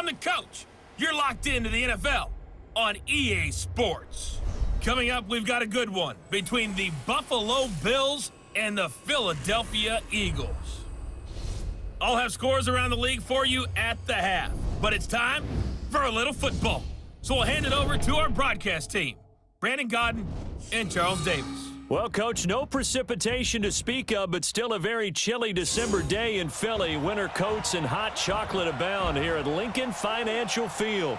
the coach. You're locked into the NFL on EA Sports. Coming up, we've got a good one between the Buffalo Bills and the Philadelphia Eagles. I'll have scores around the league for you at the half, but it's time for a little football. So we'll hand it over to our broadcast team, Brandon Gaudin and Charles Davis. Well, Coach, no precipitation to speak of, but still a very chilly December day in Philly. Winter coats and hot chocolate abound here at Lincoln Financial Field.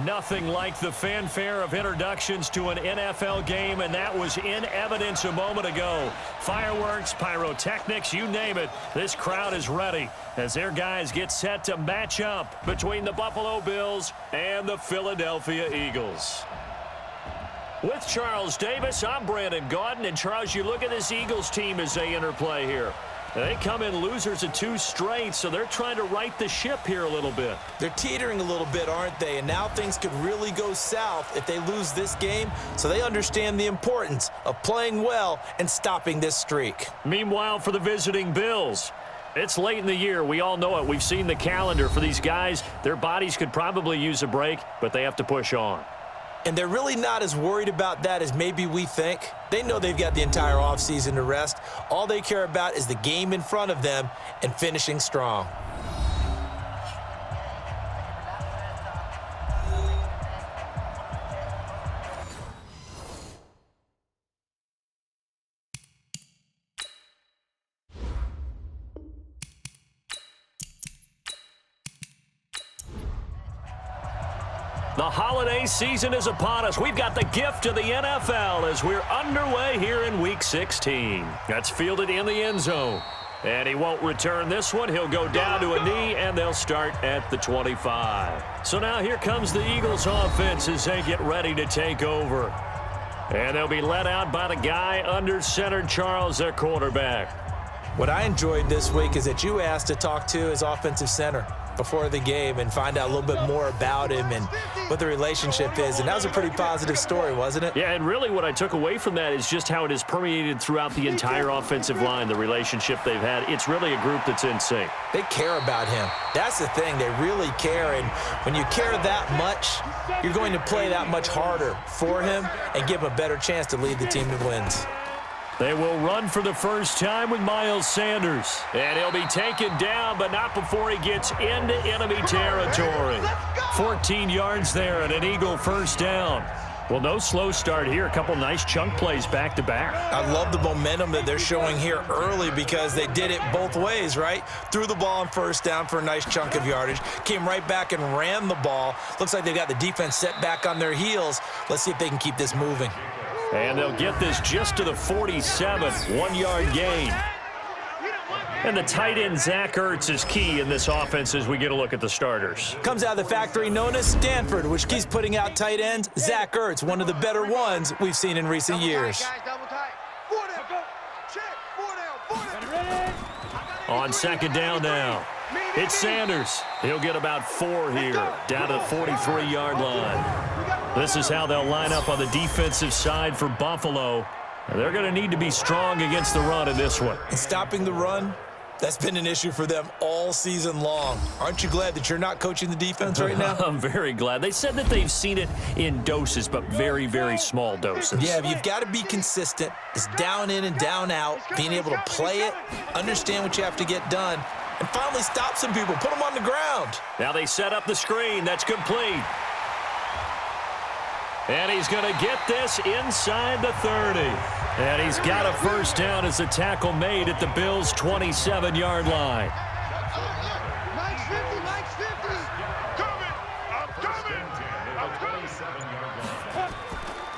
Nothing like the fanfare of introductions to an NFL game, and that was in evidence a moment ago. Fireworks, pyrotechnics, you name it. This crowd is ready as their guys get set to match up between the Buffalo Bills and the Philadelphia Eagles. With Charles Davis, I'm Brandon Gaudin. And, Charles, you look at this Eagles team as they interplay here. They come in losers of 2 straight, so they're trying to right the ship here a little bit. They're teetering a little bit, aren't they? And now things could really go south if they lose this game, so they understand the importance of playing well and stopping this streak. Meanwhile, for the visiting Bills, it's late in the year. We all know it. We've seen the calendar for these guys. Their bodies could probably use a break, but they have to push on. And they're really not as worried about that as maybe we think. They know they've got the entire offseason to rest. All they care about is the game in front of them and finishing strong. The holiday season is upon us. We've got the gift of the NFL as we're underway here in Week 16. That's fielded in the end zone. And he won't return this one. He'll go down to a knee, and they'll start at the 25. So now here comes the Eagles offense as they get ready to take over. And they'll be led out by the guy under center, Charles, their quarterback. What I enjoyed this week is that you asked to talk to his offensive center before the game and find out a little bit more about him and what the relationship is. And that was a pretty positive story, wasn't it? Yeah, and really what I took away from that is just how it has permeated throughout the entire offensive line, the relationship they've had. It's really a group that's in sync. They care about him. That's the thing. They really care. And when you care that much, you're going to play that much harder for him and give him a better chance to lead the team to wins. They will run for the first time with Miles Sanders. And he'll be taken down, but not before he gets into enemy territory. 14 yards there and an Eagle first down. Well, no slow start here. A couple nice chunk plays back-to-back. I love the momentum that they're showing here early because they did it both ways, right? Threw the ball on first down for a nice chunk of yardage. Came right back and ran the ball. Looks like they've got the defense set back on their heels. Let's see if they can keep this moving. And they'll get this just to the 47, 1-yard gain. And the tight end, Zach Ertz, is key in this offense as we get a look at the starters. Comes out of the factory known as Stanford, which keeps putting out tight ends. Zach Ertz, one of the better ones we've seen in recent years. On second down now, it's Sanders. He'll get about 4 here, down to the 43-yard line. This is how they'll line up on the defensive side for Buffalo. They're going to need to be strong against the run in this one. And stopping the run, that's been an issue for them all season long. Aren't you glad that you're not coaching the defense right now? I'm very glad. They said that they've seen it in doses, but very, very small doses. Yeah, you've got to be consistent. It's down in and down out, being able to play it, understand what you have to get done, and finally stop some people, put them on the ground. Now they set up the screen. That's complete. And he's going to get this inside the 30. And he's got a first down as the tackle made at the Bills' 27-yard line.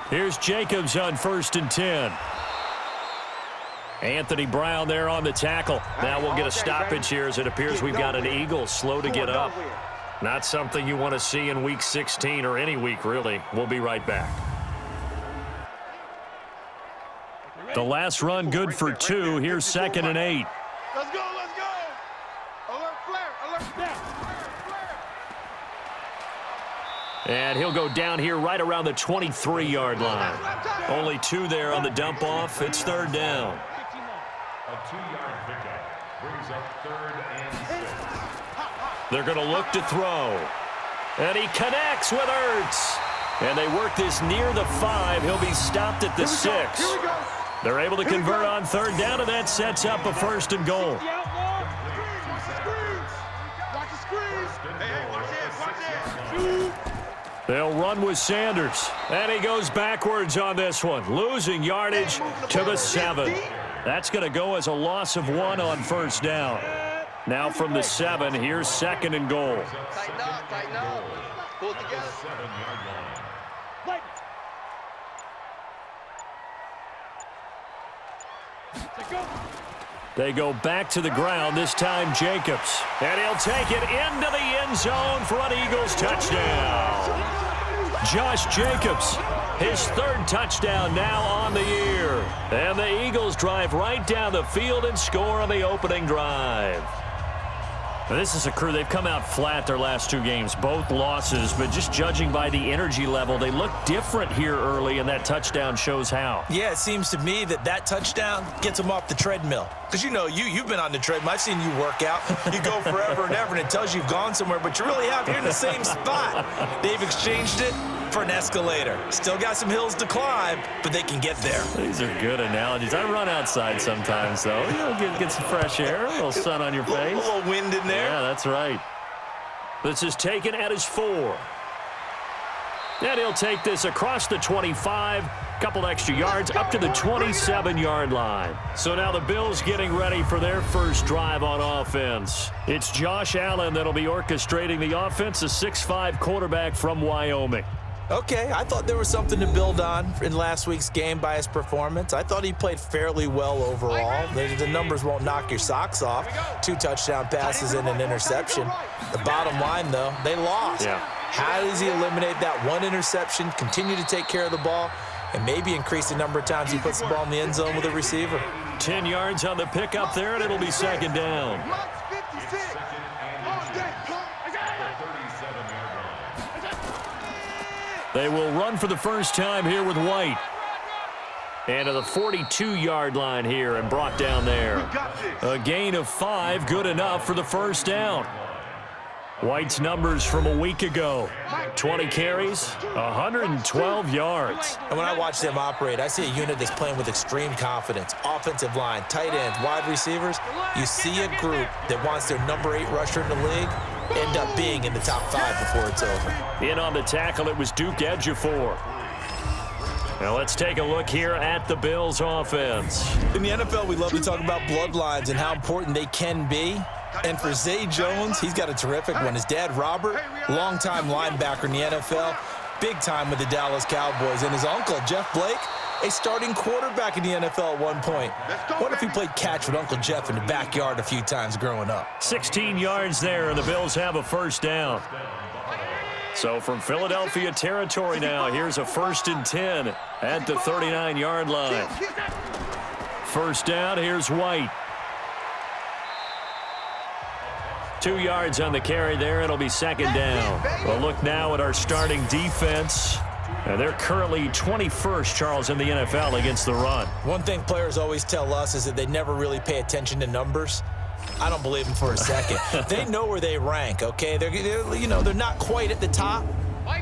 Here's Jacobs on 1st and 10. Anthony Brown there on the tackle. Now we'll get a stoppage here as it appears we've got an Eagle slow to get up. Not something you want to see in Week 16 or any week, really. We'll be right back. The last run good for 2. Here's 2nd and 8. Let's go, let's go. Alert flare, alert flare. And he'll go down here right around the 23-yard line. Only 2 there on the dump off. It's 3rd down. A 2-yard pickup brings up 3rd and 6. They're going to look to throw. And he connects with Ertz. And they work this near the 5. He'll be stopped at the 6. Here we go. They're able to convert on third down, and that sets up a 1st and goal. Watch the screens. Hey, watch this. They'll run with Sanders. And he goes backwards on this one, losing yardage to the 7. That's going to go as a loss of 1 on 1st down. Now from the 7, here's 2nd and goal. Tighten up, tighten up. Pull it together. 7-yard line. They go back to the ground, this time Jacobs. And he'll take it into the end zone for an Eagles touchdown. Josh Jacobs, his 3rd touchdown now on the year. And the Eagles drive right down the field and score on the opening drive. Now, this is a crew, they've come out flat their last 2 games, both losses, but just judging by the energy level, they look different here early, and that touchdown shows how. Yeah, it seems to me that touchdown gets them off the treadmill. Because, you've been on the treadmill. I've seen you work out. You go forever and ever, and it tells you you've gone somewhere, but you really have. You're in the same spot. They've exchanged it for an escalator. Still got some hills to climb, but they can get there. These are good analogies. I run outside sometimes, though. Get some fresh air, a little sun on your face. A little wind in there. Yeah, that's right. This is taken at his 4. And he'll take this across the 25, couple extra yards, up to the 27-yard line. So now the Bills getting ready for their first drive on offense. It's Josh Allen that'll be orchestrating the offense, a 6'5" quarterback from Wyoming. Okay, I thought there was something to build on in last week's game by his performance. I thought he played fairly well overall. The numbers won't knock your socks off. 2 touchdown passes and an interception. The bottom line, though, they lost. Yeah. How does he eliminate that 1 interception, continue to take care of the ball, and maybe increase the number of times he puts the ball in the end zone with a receiver? 10 yards on the pickup there, and it'll be 2nd down. They will run for the first time here with White. And to the 42-yard line here and brought down there. A gain of 5, good enough for the 1st down. White's numbers from a week ago. 20 carries, 112 yards. And when I watch them operate, I see a unit that's playing with extreme confidence. Offensive line, tight ends, wide receivers. You see a group that wants their number 8 rusher in the league end up being in the top 5 before it's over. In on the tackle, it was Duke Ejiofor. Now let's take a look here at the Bills offense. In the NFL, we love to talk about bloodlines and how important they can be. And for Zay Jones, he's got a terrific one. His dad, Robert, longtime linebacker in the NFL, big time with the Dallas Cowboys. And his uncle, Jeff Blake, a starting quarterback in the NFL at one point. What if he played catch with Uncle Jeff in the backyard a few times growing up? 16 yards there, and the Bills have a 1st down. So from Philadelphia territory now, here's a 1st and 10 at the 39-yard line. 1st down, here's White. 2 yards on the carry there. It'll be 2nd down. We'll look now at our starting defense. And they're currently 21st, Charles, in the NFL against the run. One thing players always tell us is that they never really pay attention to numbers. I don't believe them for a second. They know where they rank, okay? They're not quite at the top,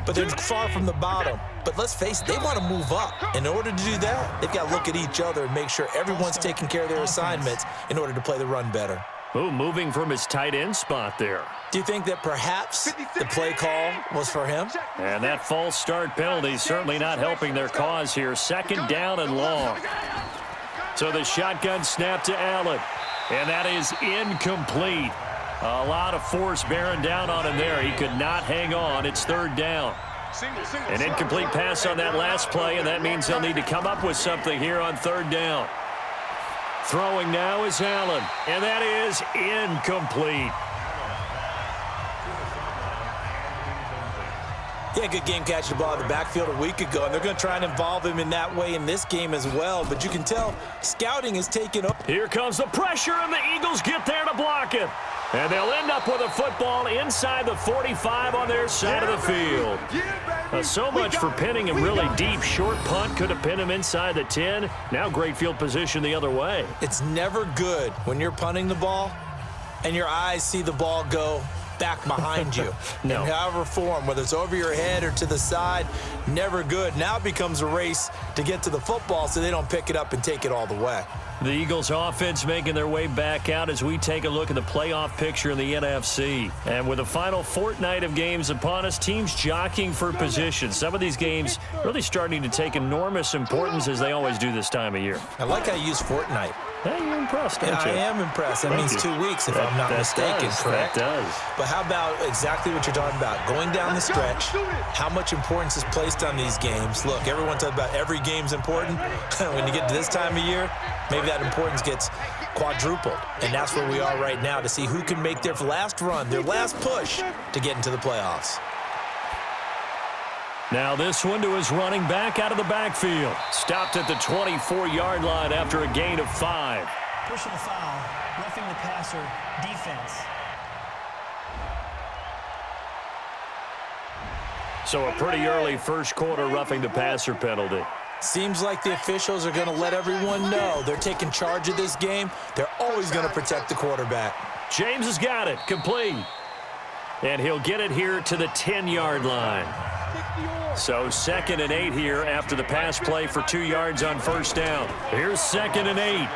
but they're far from the bottom. But let's face it, they want to move up. In order to do that, they've got to look at each other and make sure everyone's taking care of their assignments in order to play the run better. Ooh, moving from his tight end spot there. Do you think that perhaps the play call was for him? And that false start penalty certainly not helping their cause here. 2nd down and long. So the shotgun snap to Allen. And that is incomplete. A lot of force bearing down on him there. He could not hang on. It's 3rd down. An incomplete pass on that last play, and that means they'll need to come up with something here on 3rd down. Throwing now is Allen, and that is incomplete. Yeah, good game catching the ball in the backfield a week ago, and they're going to try and involve him in that way in this game as well. But you can tell scouting is taking over. Here comes the pressure, and the Eagles get there to block it. And they'll end up with a football inside the 45 on their side of the field. So much for pinning him really deep. Short punt could have pinned him inside the 10. Now great field position the other way. It's never good when you're punting the ball and your eyes see the ball go back behind you. No. In however form, whether it's over your head or to the side, never good. Now it becomes a race to get to the football so they don't pick it up and take it all the way. The Eagles offense making their way back out as we take a look at the playoff picture in the NFC. And with the final fortnight of games upon us, teams jockeying for position. Some of these games really starting to take enormous importance as they always do this time of year. I like how you use Fortnite. Hey, you're impressed, don't you? I am impressed. That Thank means you. 2 weeks if I'm not mistaken, correct? That does. But how about exactly what you're talking about? Going down the stretch, how much importance is placed on these games? Look, everyone talks about every game's important. When you get to this time of year, maybe that importance gets quadrupled. And that's where we are right now to see who can make their last run, their last push to get into the playoffs. Now this one to his running back out of the backfield. Stopped at the 24-yard line after a gain of 5. Personal foul, roughing the passer, defense. So a pretty early first quarter roughing the passer penalty. Seems like the officials are going to let everyone know they're taking charge of this game. They're always going to protect the quarterback. James has got it, complete. And he'll get it here to the 10-yard line. So 2nd and 8 here after the pass play for 2 yards on first down. Here's 2nd and 8.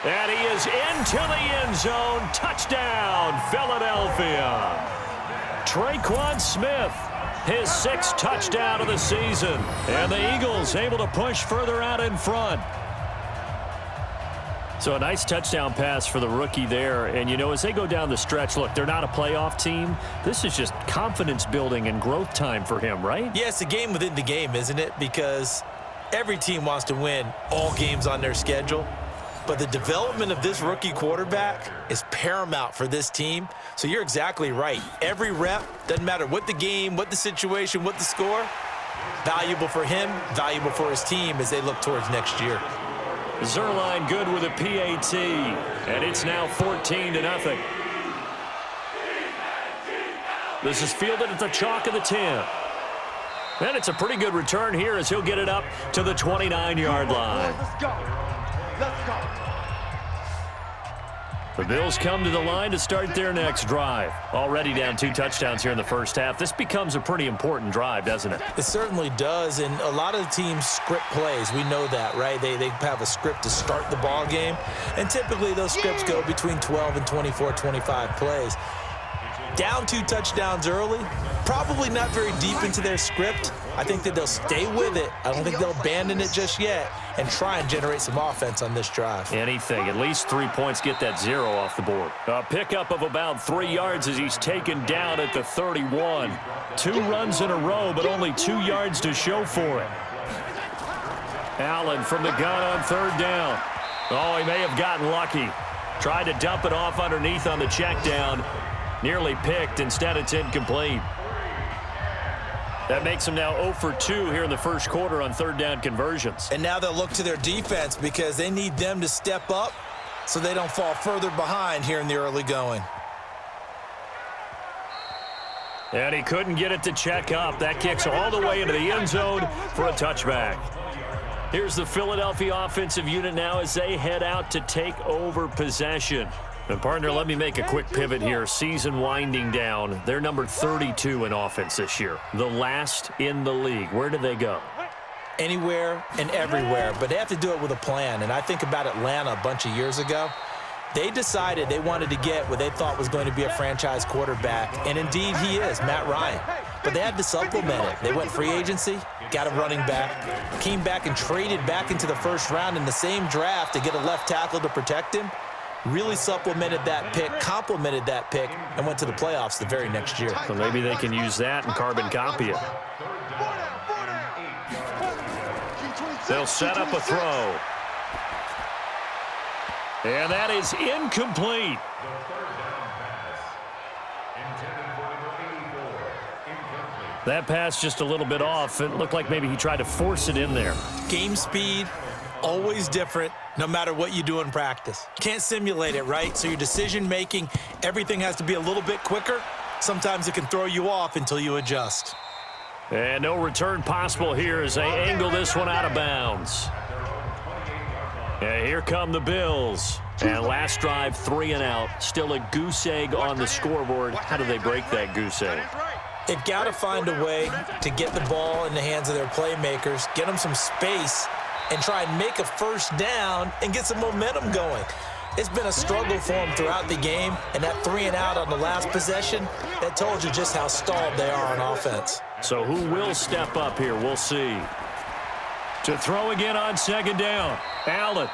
And he is into the end zone. Touchdown, Philadelphia. Traquan Smith, his 6th touchdown of the season. And the Eagles able to push further out in front. So a nice touchdown pass for the rookie there. And, you know, as they go down the stretch, look, they're not a playoff team. This is just confidence building and growth time for him, right? Yeah, it's a game within the game, isn't it? Because every team wants to win all games on their schedule. But the development of this rookie quarterback is paramount for this team. So you're exactly right. Every rep, doesn't matter what the game, what the situation, what the score, valuable for him, valuable for his team as they look towards next year. Zuerlein good with a PAT, and it's now 14-0. This is fielded at the chalk of the 10. And it's a pretty good return here as he'll get it up to the 29-yard line. Let's go. Let's go. The Bills come to the line to start their next drive. Already down 2 touchdowns here in the first half. This becomes a pretty important drive, doesn't it? It certainly does, and a lot of the teams script plays. We know that, right? They have a script to start the ball game, and typically those scripts go between 12 and 24, 25 plays. Down 2 touchdowns early, probably not very deep into their script. I think that they'll stay with it. I don't think they'll abandon it just yet and try and generate some offense on this drive. Anything. At least 3 points, get that 0 off the board. A pickup of about 3 yards as he's taken down at the 31. 2 runs in a row, but only 2 yards to show for it. Allen from the gun on 3rd down. Oh, he may have gotten lucky. Tried to dump it off underneath on the check down. Nearly picked. Instead, it's incomplete. That makes them now 0 for 2 here in the first quarter on 3rd down conversions. And now they'll look to their defense because they need them to step up so they don't fall further behind here in the early going. And he couldn't get it to check up. That kicks all the way into the end zone for a touchback. Here's the Philadelphia offensive unit now as they head out to take over possession. And, partner, let me make a quick pivot here. Season winding down. They're number 32 in offense this year. The last in the league. Where do they go? Anywhere and everywhere, but they have to do it with a plan. And I think about Atlanta a bunch of years ago. They decided they wanted to get what they thought was going to be a franchise quarterback, and indeed he is, Matt Ryan. But they had to supplement it. They went free agency, got a running back, came back and traded back into the first round in the same draft to get a left tackle to protect him. Really supplemented that pick, complemented that pick, and went to the playoffs the very next year. So maybe they can use that and carbon copy it. They'll set up a throw. And that is incomplete. That pass just a little bit off. It looked like maybe he tried to force it in there. Game speed, always different, no matter what you do in practice. Can't simulate it, right? So your decision-making, everything has to be a little bit quicker. Sometimes it can throw you off until you adjust. And no return possible here as they angle this one out of bounds. And here come the Bills. And last drive, 3 and out. Still a goose egg on the scoreboard. How do they break that goose egg? They've got to find a way to get the ball in the hands of their playmakers, get them some space, and try and make a first down and get some momentum going. It's been a struggle for them throughout the game, and that 3 and out on the last possession, that told you just how stalled they are on offense. So who will step up here? We'll see. To throw again on second down. Allen,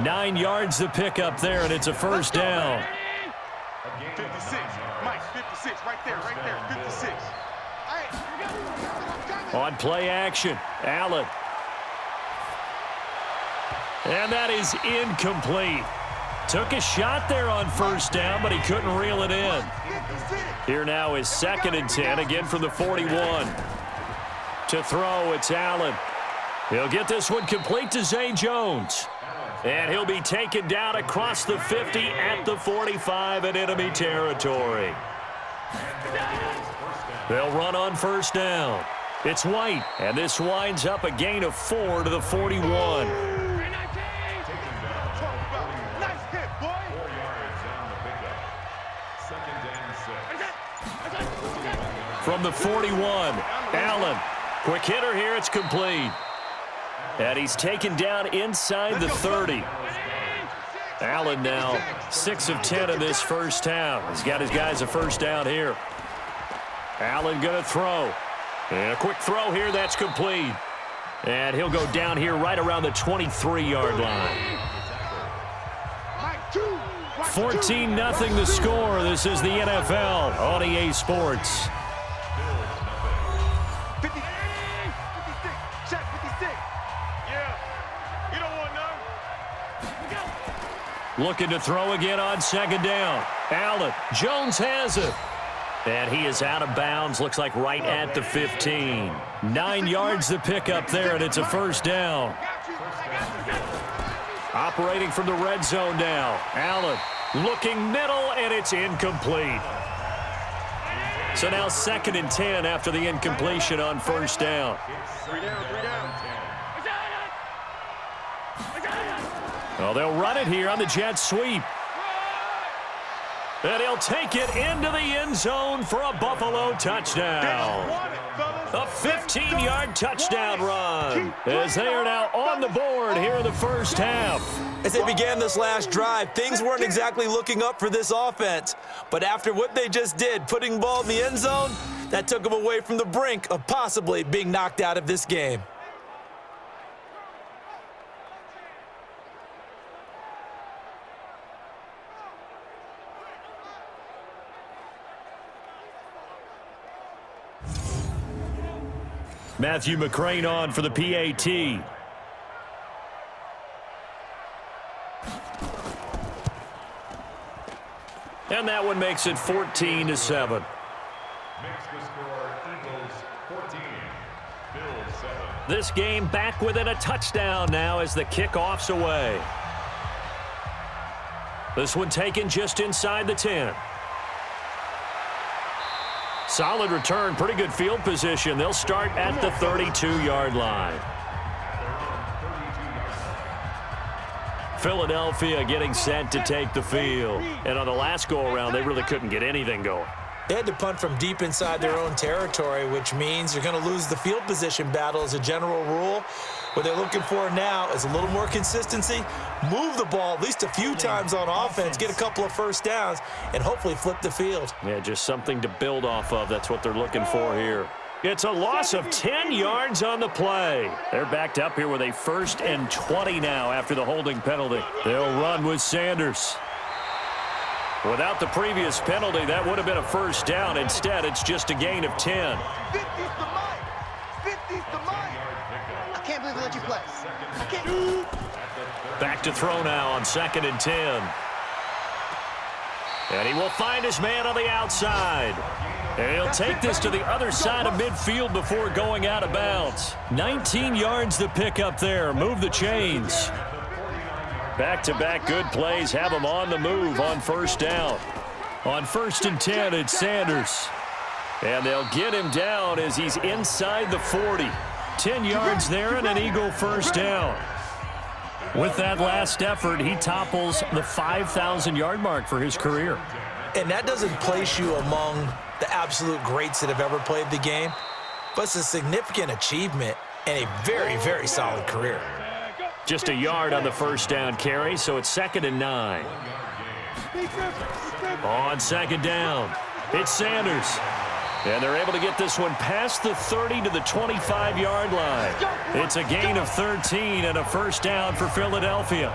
9 yards to pick up there, and it's a first down. 56, Mike, 56, right there, 56. On play action, Allen. And that is incomplete. Took a shot there on first down, but he couldn't reel it in. Here now is 2nd and 10, again from the 41. To throw, it's Allen. He'll get this one complete to Zay Jones. And he'll be taken down across the 50 at the 45 in enemy territory. They'll run on first down. It's White, and this winds up a gain of 4 to the 41. From the 41, Allen. Quick hitter here, it's complete. And he's taken down inside the 30. Allen now 6 of 10 in this first half. He's got his guys a first down here. Allen going to throw. And a quick throw here, that's complete. And he'll go down here right around the 23-yard line. 14-0 the score. This is the NFL on EA Sports. 56, check 56. Yeah, you don't want none. Looking to throw again on second down. Allen, Jones has it. And he is out of bounds, looks like right at the 15. 9 yards to pick up there, and it's a first down. Operating from the red zone now. Allen looking middle, and it's incomplete. So now 2nd and 10 after the incompletion on first down. 3 down. Well, they'll run it here on the jet sweep. And he'll take it into the end zone for a Buffalo touchdown. A 15-yard touchdown run as they are now on the board here in the first half. As they began this last drive, things weren't exactly looking up for this offense. But after what they just did, putting the ball in the end zone, that took them away from the brink of possibly being knocked out of this game. Matthew McCrane on for the PAT. And that one makes it 14-7. Makes the score Eagles 14, Bills 7. This game back within a touchdown now as the kickoff's away. This one taken just inside the 10. Solid return, pretty good field position. They'll start at the 32-yard line. Philadelphia getting set to take the field. And on the last go-around, they really couldn't get anything going. They had to punt from deep inside their own territory, which means you're going to lose the field position battle as a general rule. What they're looking for now is a little more consistency, move the ball at least a few times on offense, get a couple of first downs, and hopefully flip the field. Yeah, just something to build off of. That's what they're looking for here. It's a loss of 10 yards on the play. They're backed up here with a 1st and 20 now after the holding penalty. They'll run with Sanders. Without the previous penalty, that would have been a first down. Instead, it's just a gain of 10. 50's the mic. 50's the mic. I can't believe they let you play. I can't. Back to throw now on 2nd and 10. And he will find his man on the outside. And he'll take this to the other side of midfield before going out of bounds. 19 yards to pick up there. Move the chains. Back-to-back good plays have him on the move on first down. On 1st and 10, it's Sanders. And they'll get him down as he's inside the 40. 10 yards there and an Eagle first down. With that last effort, he topples the 5,000-yard mark for his career. And that doesn't place you among the absolute greats that have ever played the game, but it's a significant achievement and a very, very solid career. Just a yard on the first down carry, so it's 2nd and 9. On second down, it's Sanders. And they're able to get this one past the 30 to the 25-yard line. It's a gain of 13 and a first down for Philadelphia.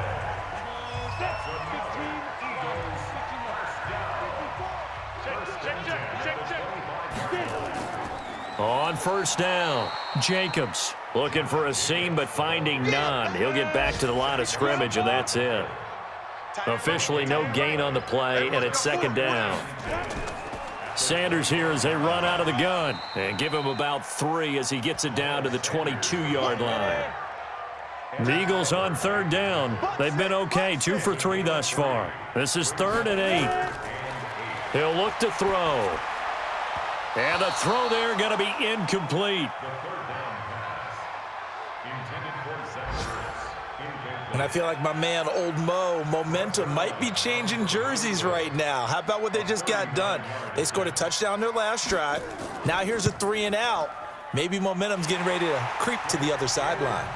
On first down, Jacobs looking for a seam but finding none. He'll get back to the line of scrimmage, and that's it. Officially no gain on the play, and it's 2nd down. Sanders here as they run out of the gun and give him about 3 as he gets it down to the 22-yard line. The Eagles on 3rd down. They've been okay, 2 for 3 thus far. This is 3rd and 8. He'll look to throw. And the throw there going to be incomplete. And I feel like my man, Old Mo, momentum might be changing jerseys right now. How about what they just got done? They scored a touchdown their last drive. Now here's a 3 and out. Maybe momentum's getting ready to creep to the other sideline.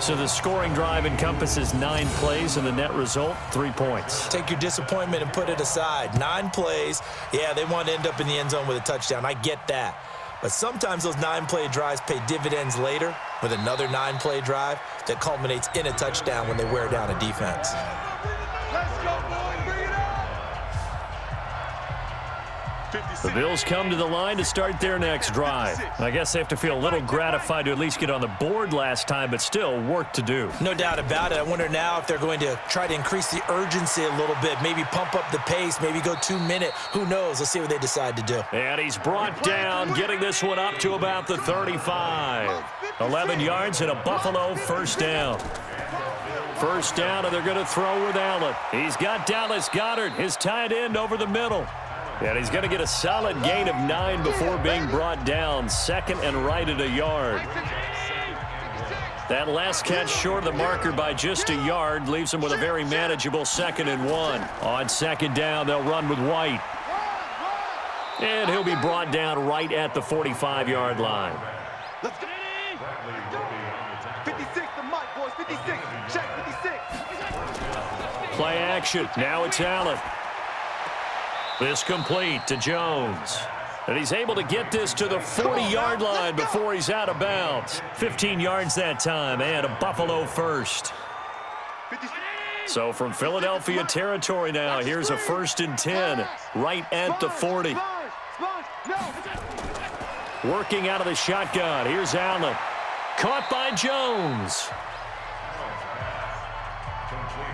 So the scoring drive encompasses 9 plays, and the net result, 3 points. Take your disappointment and put it aside. 9 plays. Yeah, they want to end up in the end zone with a touchdown. I get that. But sometimes those 9-play drives pay dividends later with another 9-play drive that culminates in a touchdown when they wear down a defense. Let's go, boys. Bring it up. The Bills come to the line to start their next drive. I guess they have to feel a little gratified to at least get on the board last time, but still work to do. No doubt about it. I wonder now if they're going to try to increase the urgency a little bit, maybe pump up the pace, maybe go 2-minute. Who knows? Let's see what they decide to do. And he's brought down, getting this one up to about the 35. 11 yards and a Buffalo first down. First down, and they're going to throw with Allen. He's got Dallas Goedert, his tight end, over the middle. And he's going to get a solid gain of 9 before being brought down. 2nd and right at a yard. That last catch short of the marker by just a yard leaves him with a very manageable 2nd and 1. On 2nd down, they'll run with White. And he'll be brought down right at the 45-yard line. Let's go. 56, the mic, boys. 56. Check 56. Play action. Now it's Allen. This complete to Jones. And he's able to get this to the 40-yard line before he's out of bounds. 15 yards that time, and a Buffalo first. So from Philadelphia territory now, here's a 1st and 10 right at the 40. Working out of the shotgun. Here's Allen. Caught by Jones.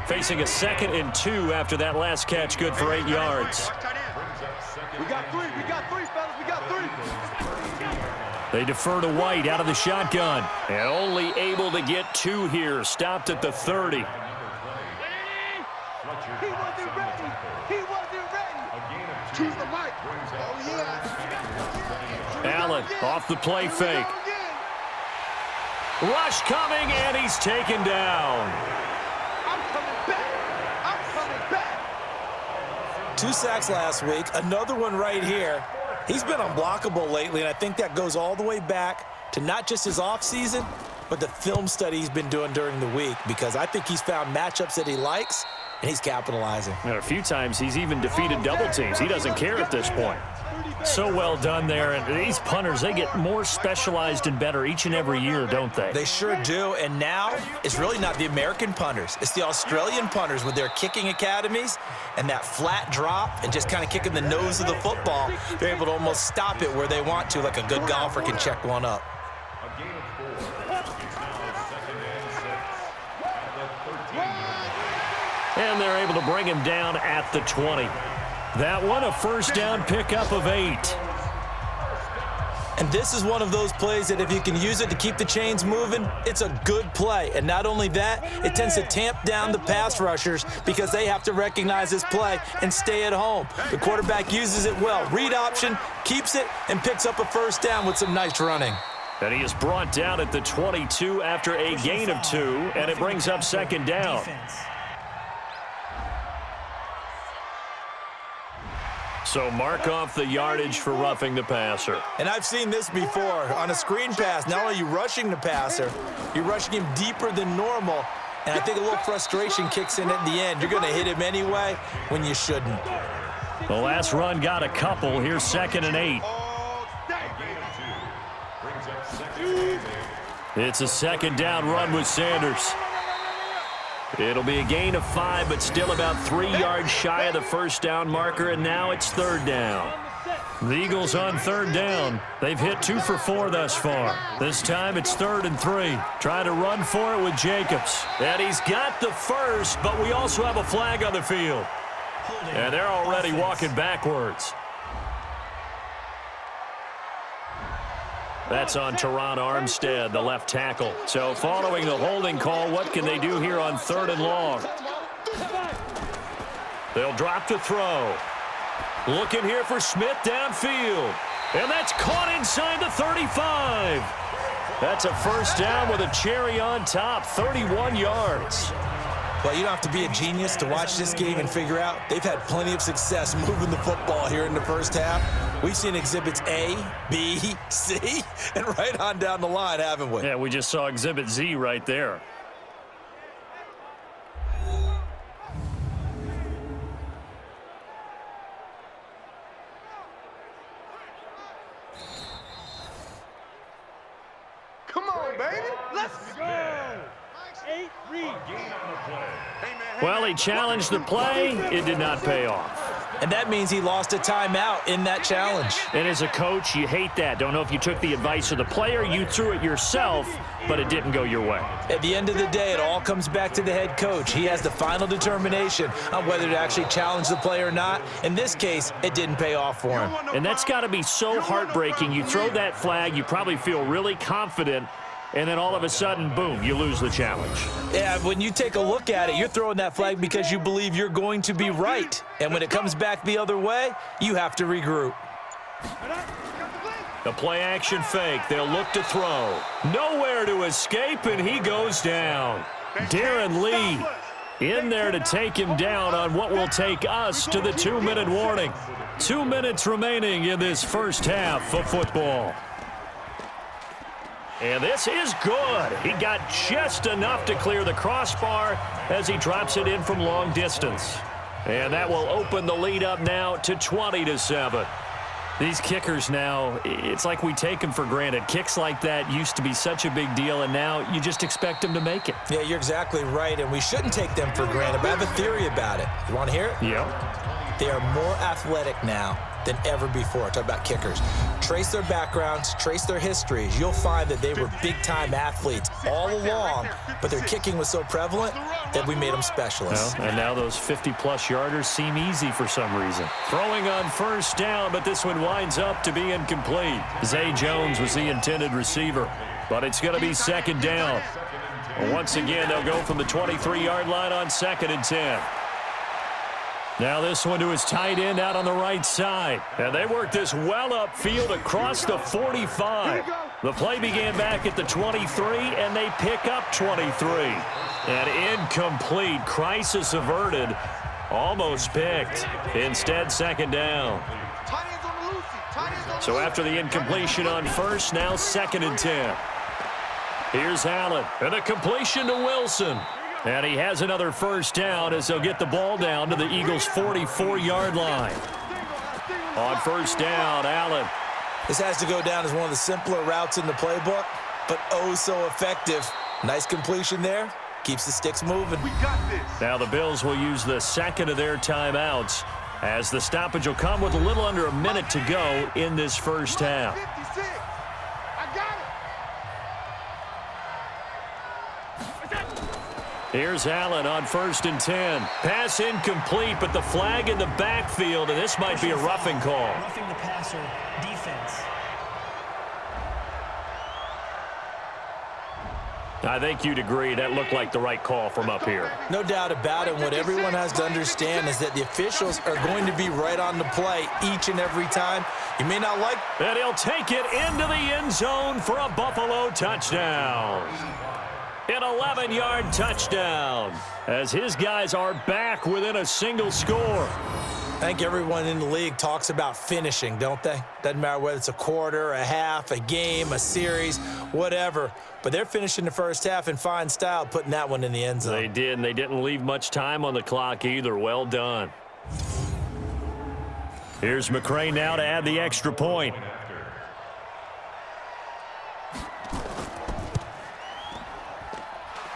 Facing a 2nd and 2 after that last catch, good for 8 yards. We got 3, fellas, we got 3. They defer to White out of the shotgun. And only able to get 2 here. Stopped at the 30. He wasn't ready. Choose the mic. Oh, yeah. Allen off the play fake. Rush coming, and he's taken down. I'm coming back. 2 sacks last week, another one right here. He's been unblockable lately, and I think that goes all the way back to not just his offseason, but the film study he's been doing during the week, because I think he's found matchups that he likes, and he's capitalizing. And a few times he's even defeated double teams. He doesn't care at this point. So well done there. And these punters, they get more specialized and better each and every year, don't they? They sure do. And now it's really not the American punters. It's the Australian punters with their kicking academies and that flat drop and just kind of kicking the nose of the football. They're able to almost stop it where they want to, like a good golfer can check one up. And they're able to bring him down at the 20. That one, a first down pickup of 8. And this is one of those plays that if you can use it to keep the chains moving, it's a good play. And not only that, it tends to tamp down the pass rushers because they have to recognize this play and stay at home. The quarterback uses it well. Read option, keeps it, and picks up a first down with some nice running. And he is brought down at the 22 after a gain of 2, and it brings up second down. So mark off the yardage for roughing the passer. And I've seen this before. On a screen pass, not only are you rushing the passer, you're rushing him deeper than normal. And I think a little frustration kicks in at the end. You're going to hit him anyway when you shouldn't. The last run got a couple. Here's 2nd and 8. It's a second down run with Sanders. It'll be a gain of 5, but still about 3 yards shy of the first down marker, and now it's 3rd down. The Eagles on 3rd down. They've hit 2 for 4 thus far. This time it's 3rd and 3. Trying to run for it with Jacobs. And he's got the first, but we also have a flag on the field. And they're already walking backwards. That's on Teron Armstead, the left tackle. So following the holding call, what can they do here on 3rd and long? They'll drop to throw. Looking here for Smith downfield. And that's caught inside the 35. That's a first down with a cherry on top, 31 yards. Well, you don't have to be a genius to watch this game and figure out they've had plenty of success moving the football here in the first half. We've seen exhibits A, B, C, and right on down the line, haven't we? Yeah, we just saw exhibit Z right there. Come on, baby. Let's go. 8 read. Well, he challenged the play. It did not pay off. And that means he lost a timeout in that challenge. And as a coach, you hate that. Don't know if you took the advice of the player, you threw it yourself, but it didn't go your way. At the end of the day, it all comes back to the head coach. He has the final determination on whether to actually challenge the play or not. In this case, it didn't pay off for him. And that's got to be so heartbreaking. You throw that flag, you probably feel really confident, and then all of a sudden, boom, you lose the challenge. Yeah, when you take a look at it, you're throwing that flag because you believe you're going to be right. And when it comes back the other way, you have to regroup. The play action fake. They'll look to throw. Nowhere to escape, and he goes down. Darren Lee in there to take him down on what will take us to the 2-minute warning. 2 minutes remaining in this first half of football. And this is good. He got just enough to clear the crossbar as he drops it in from long distance. And that will open the lead up now to 20-7. These kickers now, it's like we take them for granted. Kicks like that used to be such a big deal, and now you just expect them to make it. Yeah, you're exactly right, and we shouldn't take them for granted, but I have a theory about it. You want to hear it? Yep. They are more athletic now than ever before. Talk about kickers. Trace their backgrounds, trace their histories. You'll find that they were big-time athletes all along, but their kicking was so prevalent that we made them specialists. Well, and now those 50-plus yarders seem easy for some reason. Throwing on first down, but this one winds up to be incomplete. Zay Jones was the intended receiver, but it's going to be second down. Once again, they'll go from the 23-yard line on 2nd and 10. Now this one to his tight end out on the right side. And they work this well upfield across the 45. The play began back at the 23, and they pick up 23. And incomplete. Crisis averted. Almost picked. Instead, second down. So after the incompletion on first, now 2nd and 10. Here's Allen. And a completion to Wilson. And he has another first down as they'll get the ball down to the Eagles' 44-yard line. On first down, Allen. This has to go down as one of the simpler routes in the playbook, but oh so effective. Nice completion there. Keeps the sticks moving. We got this. Now the Bills will use the second of their timeouts as the stoppage will come with a little under a minute to go in this first half. 56. I got it. Here's Allen on 1st and 10. Pass incomplete, but the flag in the backfield, and this might be a roughing call. Roughing the passer, defense. I think you'd agree that looked like the right call from up here. No doubt about it. What everyone has to understand is that the officials are going to be right on the play each and every time. You may not like... And he'll take it into the end zone for a Buffalo touchdown. An 11-yard touchdown as his guys are back within a single score. I think everyone in the league talks about finishing, don't they? Doesn't matter whether it's a quarter, a half, a game, a series, whatever. But they're finishing the first half in fine style, putting that one in the end zone. They did, and they didn't leave much time on the clock either. Well done. Here's McCray now to add the extra point.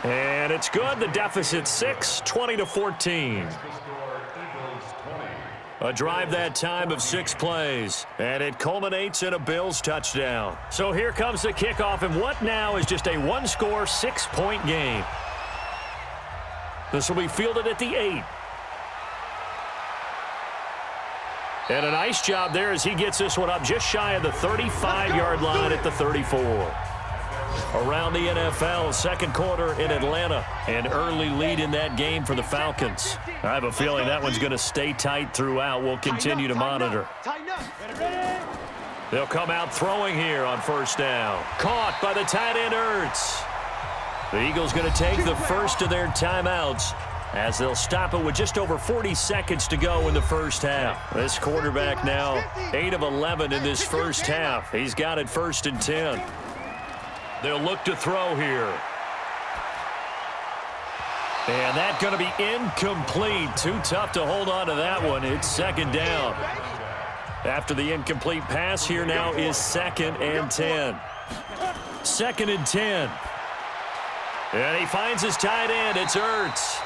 And it's good. The deficit 6, 20-14. A drive that time of 6 plays, and it culminates in a Bills touchdown. So here comes the kickoff, and what now is just a one-score, 6-point game. This will be fielded at the 8. And a nice job there as he gets this one up just shy of the 35-yard line at the 34. Around the NFL, second quarter in Atlanta. An early lead in that game for the Falcons. I have a feeling that one's going to stay tight throughout. We'll continue to monitor. They'll come out throwing here on first down. Caught by the tight end, Ertz. The Eagles going to take the first of their timeouts as they'll stop it with just over 40 seconds to go in the first half. This quarterback now 8 of 11 in this first half. He's got it 1st and 10. They'll look to throw here. And that's going to be incomplete. Too tough to hold on to that one. It's 2nd down. After the incomplete pass, here now is 2nd and 10. 2nd and 10. And he finds his tight end. It's Ertz.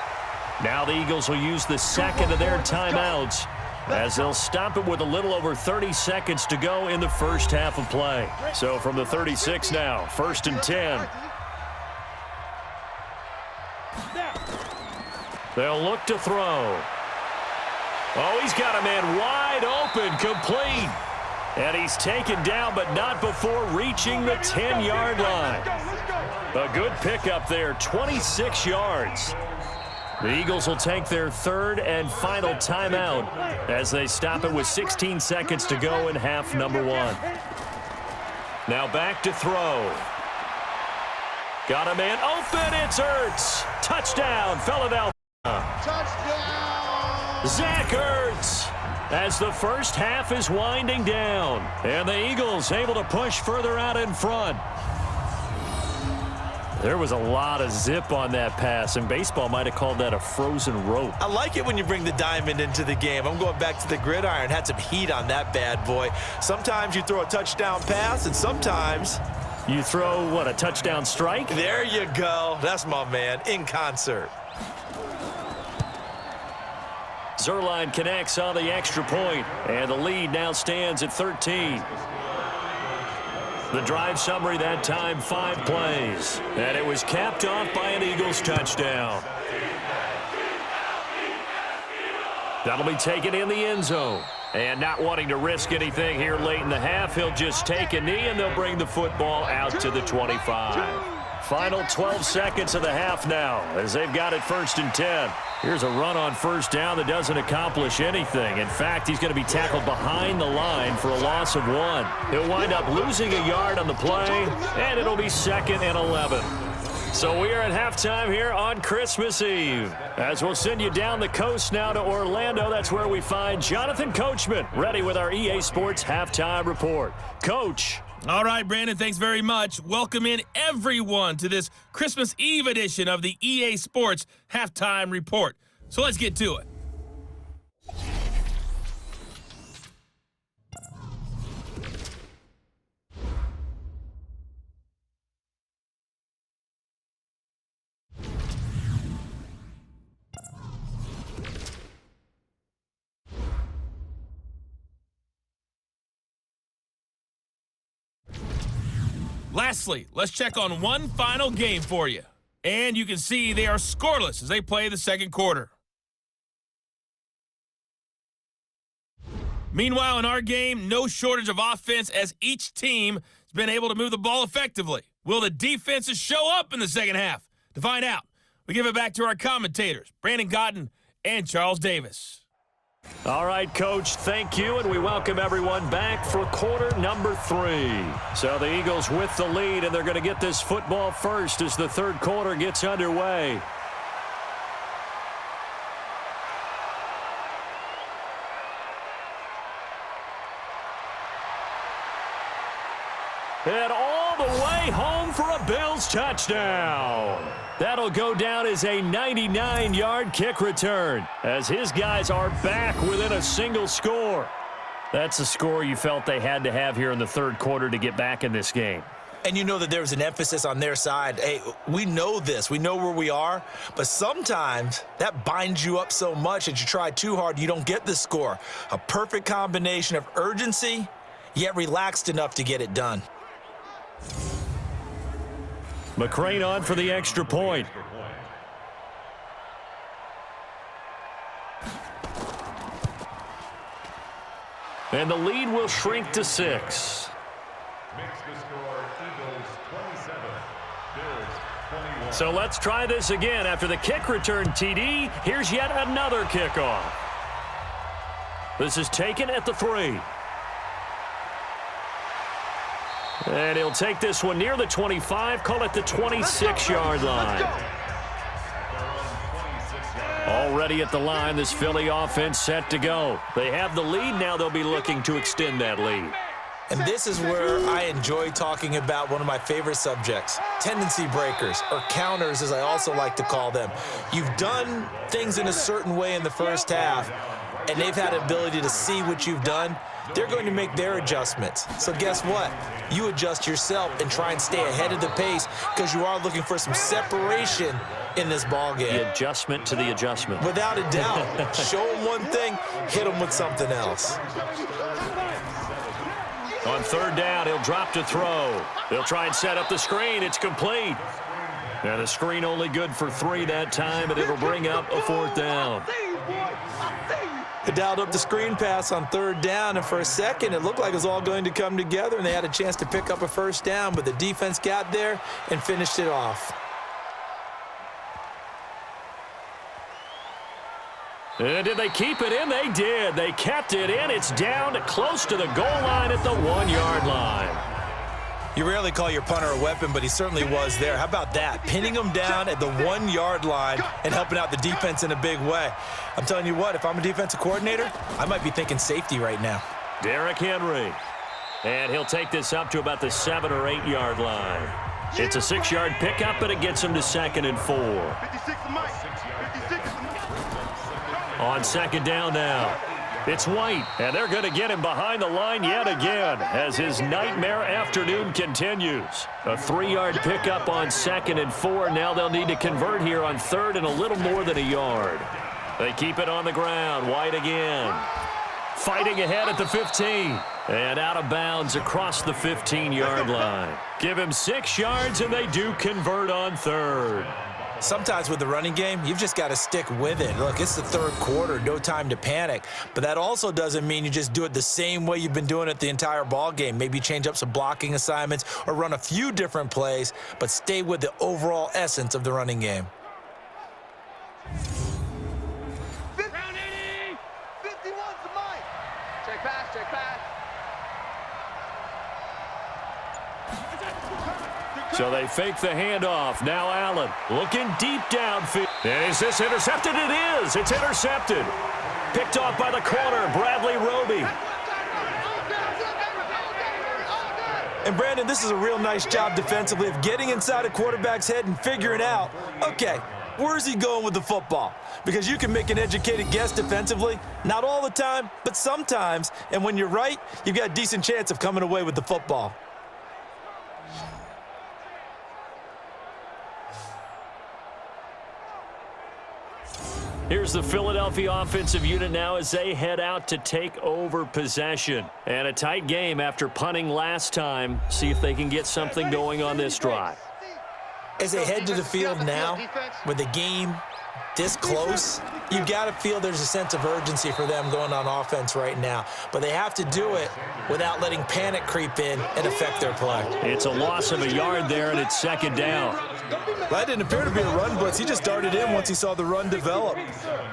Now the Eagles will use the second of their timeouts as they'll stop it with a little over 30 seconds to go in the first half of play. So from the 36 now, 1st and 10. They'll look to throw. Oh, he's got a man wide open, complete. And he's taken down, but not before reaching the 10-yard line. A good pickup there, 26 yards. The Eagles will take their 3rd and final timeout as they stop it with 16 seconds to go in half number 1. Now back to throw. Got a man open. It's Ertz. Touchdown, Philadelphia. Touchdown. Zach Ertz as the first half is winding down. And the Eagles able to push further out in front. There was a lot of zip on that pass, and baseball might have called that a frozen rope. I like it when you bring the diamond into the game. I'm going back to the gridiron. Had some heat on that bad boy. Sometimes you throw a touchdown pass, and sometimes you throw, what, a touchdown strike? There you go. That's my man, in concert. Zuerlein connects on the extra point, and the lead now stands at 13. The drive summary that time, 5 plays. And it was capped off by an Eagles touchdown. That'll be taken in the end zone. And not wanting to risk anything here late in the half, he'll just take a knee and they'll bring the football out to the 25. Final 12 seconds of the half now as they've got it 1st and 10. Here's a run on first down that doesn't accomplish anything. In fact, he's going to be tackled behind the line for a loss of 1. He'll wind up losing a yard on the play, and it'll be 2nd and 11. So we are at halftime here on Christmas Eve. As we'll send you down the coast now to Orlando, that's where we find Jonathan Coachman ready with our EA Sports Halftime Report. Coach. All right, Brandon, thanks very much. Welcome in everyone to this Christmas Eve edition of the EA Sports Halftime Report. So let's get to it. Lastly, let's check on one final game for you. And you can see they are scoreless as they play the second quarter. Meanwhile, in our game, no shortage of offense as each team has been able to move the ball effectively. Will the defenses show up in the second half? To find out, we give it back to our commentators, Brandon Cotton and Charles Davis. All right, Coach, thank you, and we welcome everyone back for quarter number 3. So the Eagles with the lead, and they're going to get this football first as the third quarter gets underway. And all the way home for a Bills touchdown. That'll go down as a 99-yard kick return as his guys are back within a single score. That's a score you felt they had to have here in the third quarter to get back in this game. And you know that there was an emphasis on their side. Hey, we know this. We know where we are. But sometimes that binds you up so much that you try too hard, you don't get the score. A perfect combination of urgency, yet relaxed enough to get it done. McCrane on for the extra point. And the lead will shrink to 6. Makes the score Eagles 27, Bills 21. So let's try this again. After the kick return, TD, here's yet another kickoff. This is taken at the 3. And he'll take this one near the 25, call it the 26-yard line. Already at the line, this Philly offense set to go. They have the lead, now they'll be looking to extend that lead. And this is where I enjoy talking about one of my favorite subjects, tendency breakers, or counters as I also like to call them. You've done things in a certain way in the first half, and they've had the ability to see what you've done. They're going to make their adjustments. So guess what? You adjust yourself and try and stay ahead of the pace because you are looking for some separation in this ball game. The adjustment to the adjustment. Without a doubt. Show them one thing, hit them with something else. On third down, he'll drop to throw. They'll try and set up the screen. It's complete. And a screen only good for 3 that time, and it'll bring up a 4th down. They dialed up the screen pass on third down, and for a second, it looked like it was all going to come together, and they had a chance to pick up a first down, but the defense got there and finished it off. And did they keep it in? They did. They kept it in. It's down close to the goal line at the 1-yard line. You rarely call your punter a weapon, but he certainly was there. How about that? Pinning him down at the 1-yard line and helping out the defense in a big way. I'm telling you what, if I'm a defensive coordinator, I might be thinking safety right now. Derrick Henry. And he'll take this up to about the 7- or 8-yard line. It's a 6-yard pickup, but it gets him to 2nd and 4. 56 Mike. 56. On second down now. It's White, and they're going to get him behind the line yet again as his nightmare afternoon continues. A 3-yard pickup on 2nd and 4. Now they'll need to convert here on 3rd and a little more than a yard. They keep it on the ground. White again. Fighting ahead at the 15. And out of bounds across the 15-yard line. Give him 6 yards, and they do convert on 3rd. Sometimes with the running game, you've just got to stick with it. Look, it's the third quarter, no time to panic. But that also doesn't mean you just do it the same way you've been doing it the entire ball game. Maybe change up some blocking assignments or run a few different plays, but stay with the overall essence of the running game. Round 80. 51 to Mike. Check pass, check pass. So they fake the handoff. Now Allen looking deep downfield. And is this intercepted? It is. It's intercepted. Picked off by the corner, Bradley Roby. And Brandon, this is a real nice job defensively of getting inside a quarterback's head and figuring out, okay, where's he going with the football? Because you can make an educated guess defensively, not all the time, but sometimes. And when you're right, you've got a decent chance of coming away with the football. Here's the Philadelphia offensive unit now as they head out to take over possession. And a tight game after punting last time. See if they can get something going on this drive. As they head to the field now, with the game this close, you got to feel there's a sense of urgency for them going on offense right now. But they have to do it without letting panic creep in and affect their play. It's a loss of a yard there, and it's second down. That didn't appear to be a run blitz. He just darted in once he saw the run develop.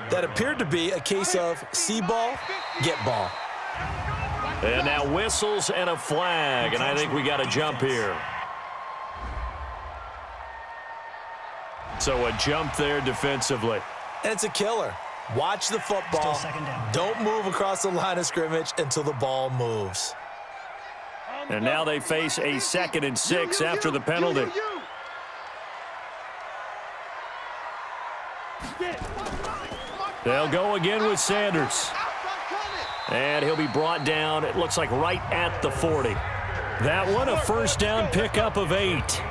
That appeared to be a case of see ball, get ball. And now whistles and a flag, and I think we got a jump here. So a jump there defensively. And it's a killer. Watch the football. Still second down. Don't move across the line of scrimmage until the ball moves. And now they face a 2nd and 6 after the penalty. They'll go again with Sanders. And he'll be brought down, it looks like right at the 40. That one, a first down pickup of 8.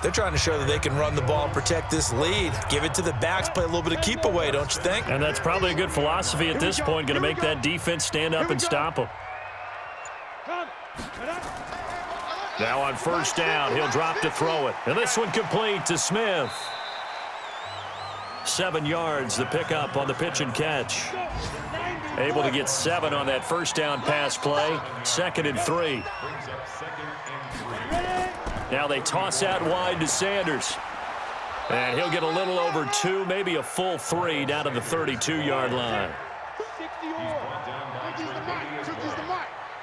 They're trying to show that they can run the ball and protect this lead. Give it to the backs, play a little bit of keep away, don't you think? And that's probably a good philosophy at this point, going to make that defense stand up and stop them. Now on first down, he'll drop to throw it. And this one complete to Smith. 7 yards, the pickup on the pitch and catch. Able to get 7 on that first down pass play. 2nd and 3. Now they toss out wide to Sanders. And he'll get a little over 2, maybe a full 3 down to the 32-yard line.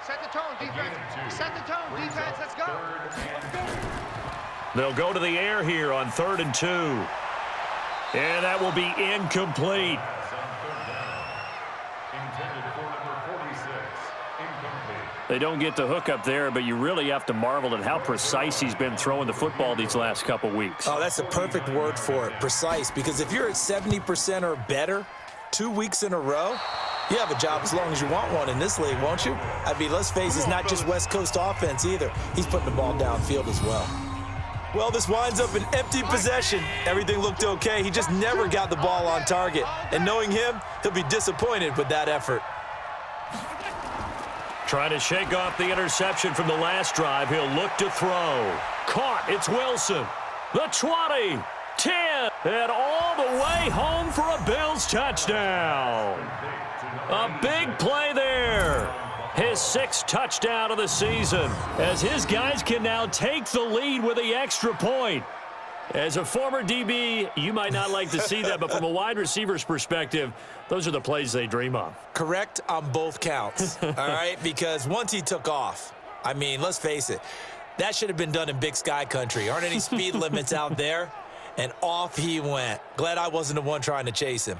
Set the tone, defense. Set the tone, defense. Let's go. They'll go to the air here on 3rd and 2. And that will be incomplete. They don't get the hook up there, but you really have to marvel at how precise he's been throwing the football these last couple weeks. Oh, that's a perfect word for it, precise, because if you're at 70% or better 2 weeks in a row, you have a job as long as you want one in this league, won't you? I mean, let's face it, it's not just West Coast offense either. He's putting the ball downfield as well. Well, this winds up an empty possession. Everything looked okay. He just never got the ball on target. And knowing him, he'll be disappointed with that effort. Trying to shake off the interception from the last drive. He'll look to throw. Caught. It's Wilson. The 20, 10, and all the way home for a Bills touchdown. A big play there. His 6th touchdown of the season, as his guys can now take the lead with the extra point. As a former DB, you might not like to see that, but from a wide receiver's perspective, those are the plays they dream of. Correct on both counts, all right? Because once he took off, I mean, let's face it, that should have been done in Big Sky country. Aren't any speed limits out there? And off he went. Glad I wasn't the one trying to chase him.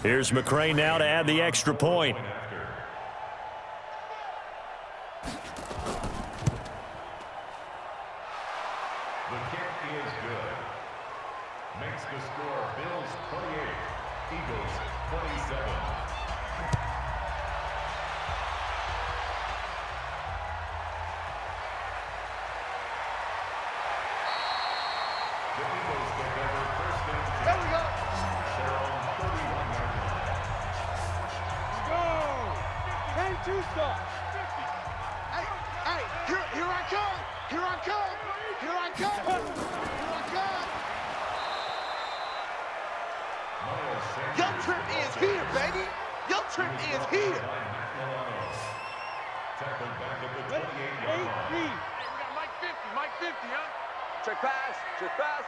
Here's McCray now to add the extra point. The kick is good. Makes the score Bills 28, Eagles 27. The Eagles take over first and 10. There we go. They're on 31-yard line. Go. 10-2 stop. Hey, here I come. Here I come. Here I come. Here I come. Miles Sanders. Your trip is here, baby. Your trip is here. Tackled back at the 28-yard line. Hey, we got Mike 50. Mike 50, huh? Check pass. Check pass.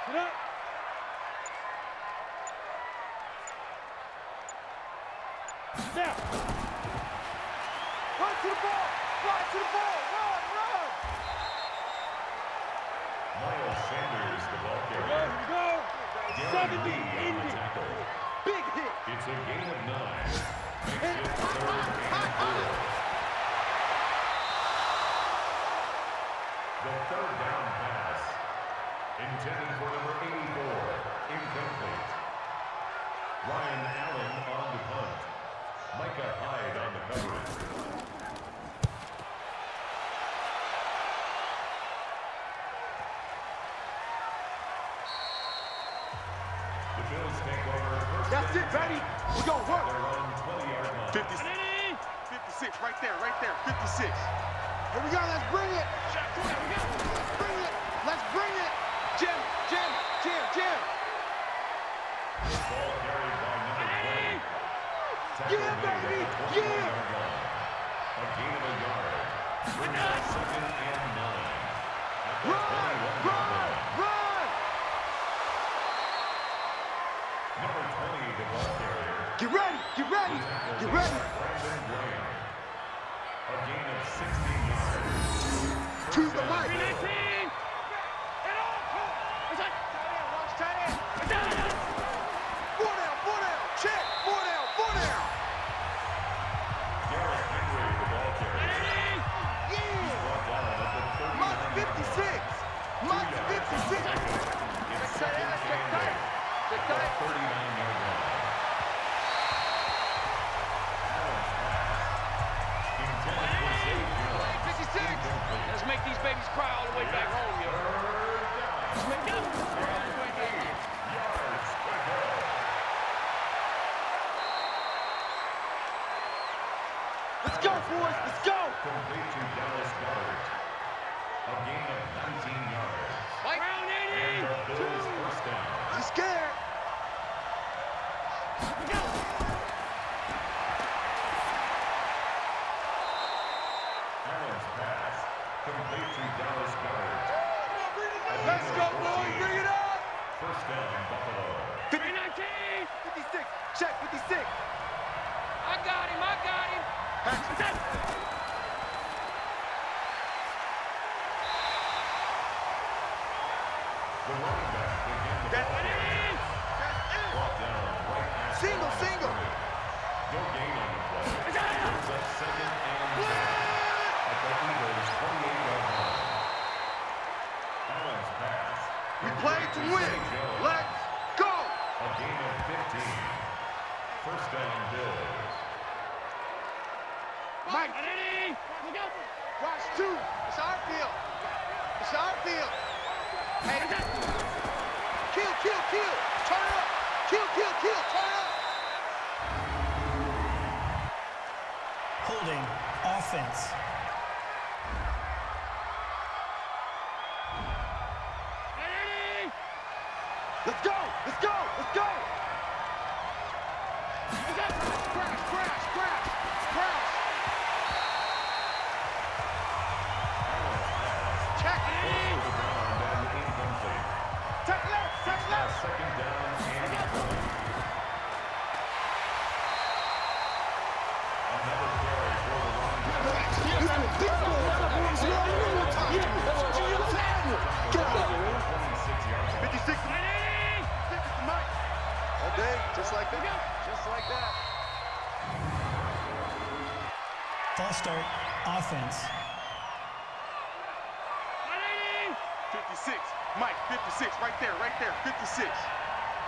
Sit up. Now. Run to the ball. Fly to the ball. Run, run. Miles Sanders, the ball carrier. There we go. Gary Lee on the tackle. Big hit. It's a gain of 9. Makes it 3rd and 4. The 3rd down pass. Intended for number 84. Incomplete. Ryan Allen on the punt. Micah Hyde on the coverage. The Bills take over first. That's it, baby. We gonna work. They're on 20-yard line. 56 right there, 56. Here we go. Let's bring it. Let's bring it. Let's bring it. Jim. Ball carried by number 20. Yeah, baby. Yeah. A gain of a yard. Brings up 2nd and 9. At the 21-yard line. Run. Number 20, the ball carrier. Get ready. Brandon Graham. A gain of 16 yards. To the mic. 319. Four down. Check. Four down. Derrick Henry, the ball carrier. Yeah. Brought down at the 39-yard Mike line. 56. Mike 56. It's 2nd and 8. At the 39-yard line. Allen's pass. Intended for save yards. 56. Incomplete. Let's make these babies cry all the way back home, yo. Let's make them. Yards ahead. Let's go, boys. Let's go. Complete to Dallas Goedert. A gain of 19 yards. Round 80. And the Bills first down. He's scared. Allen's pass. Complete to Dallas Goedert. Let's go, boys. Bring it up. First down, Buffalo. 319. 56. Check 56. I got him. The running back again. The ball carrier. Brought down right at Single. no gain on the play. Brings up 2nd and 10 at the Eagles' 28-yard line. Allen's pass. We play to win. Let's go. A gain of 15. First down, Bills. Mike, watch two. It's our field. Hey, kill. Turn it up. Kill. Turn it up. Holding offense. Let's go. Crash. Check it. To the ground and incomplete. Take left. Second down and 20. Another carry for the running back. 26 yards. 56. Mike. All day, just like that. False start. Offense. 56. Mike, 56. Right there. 56.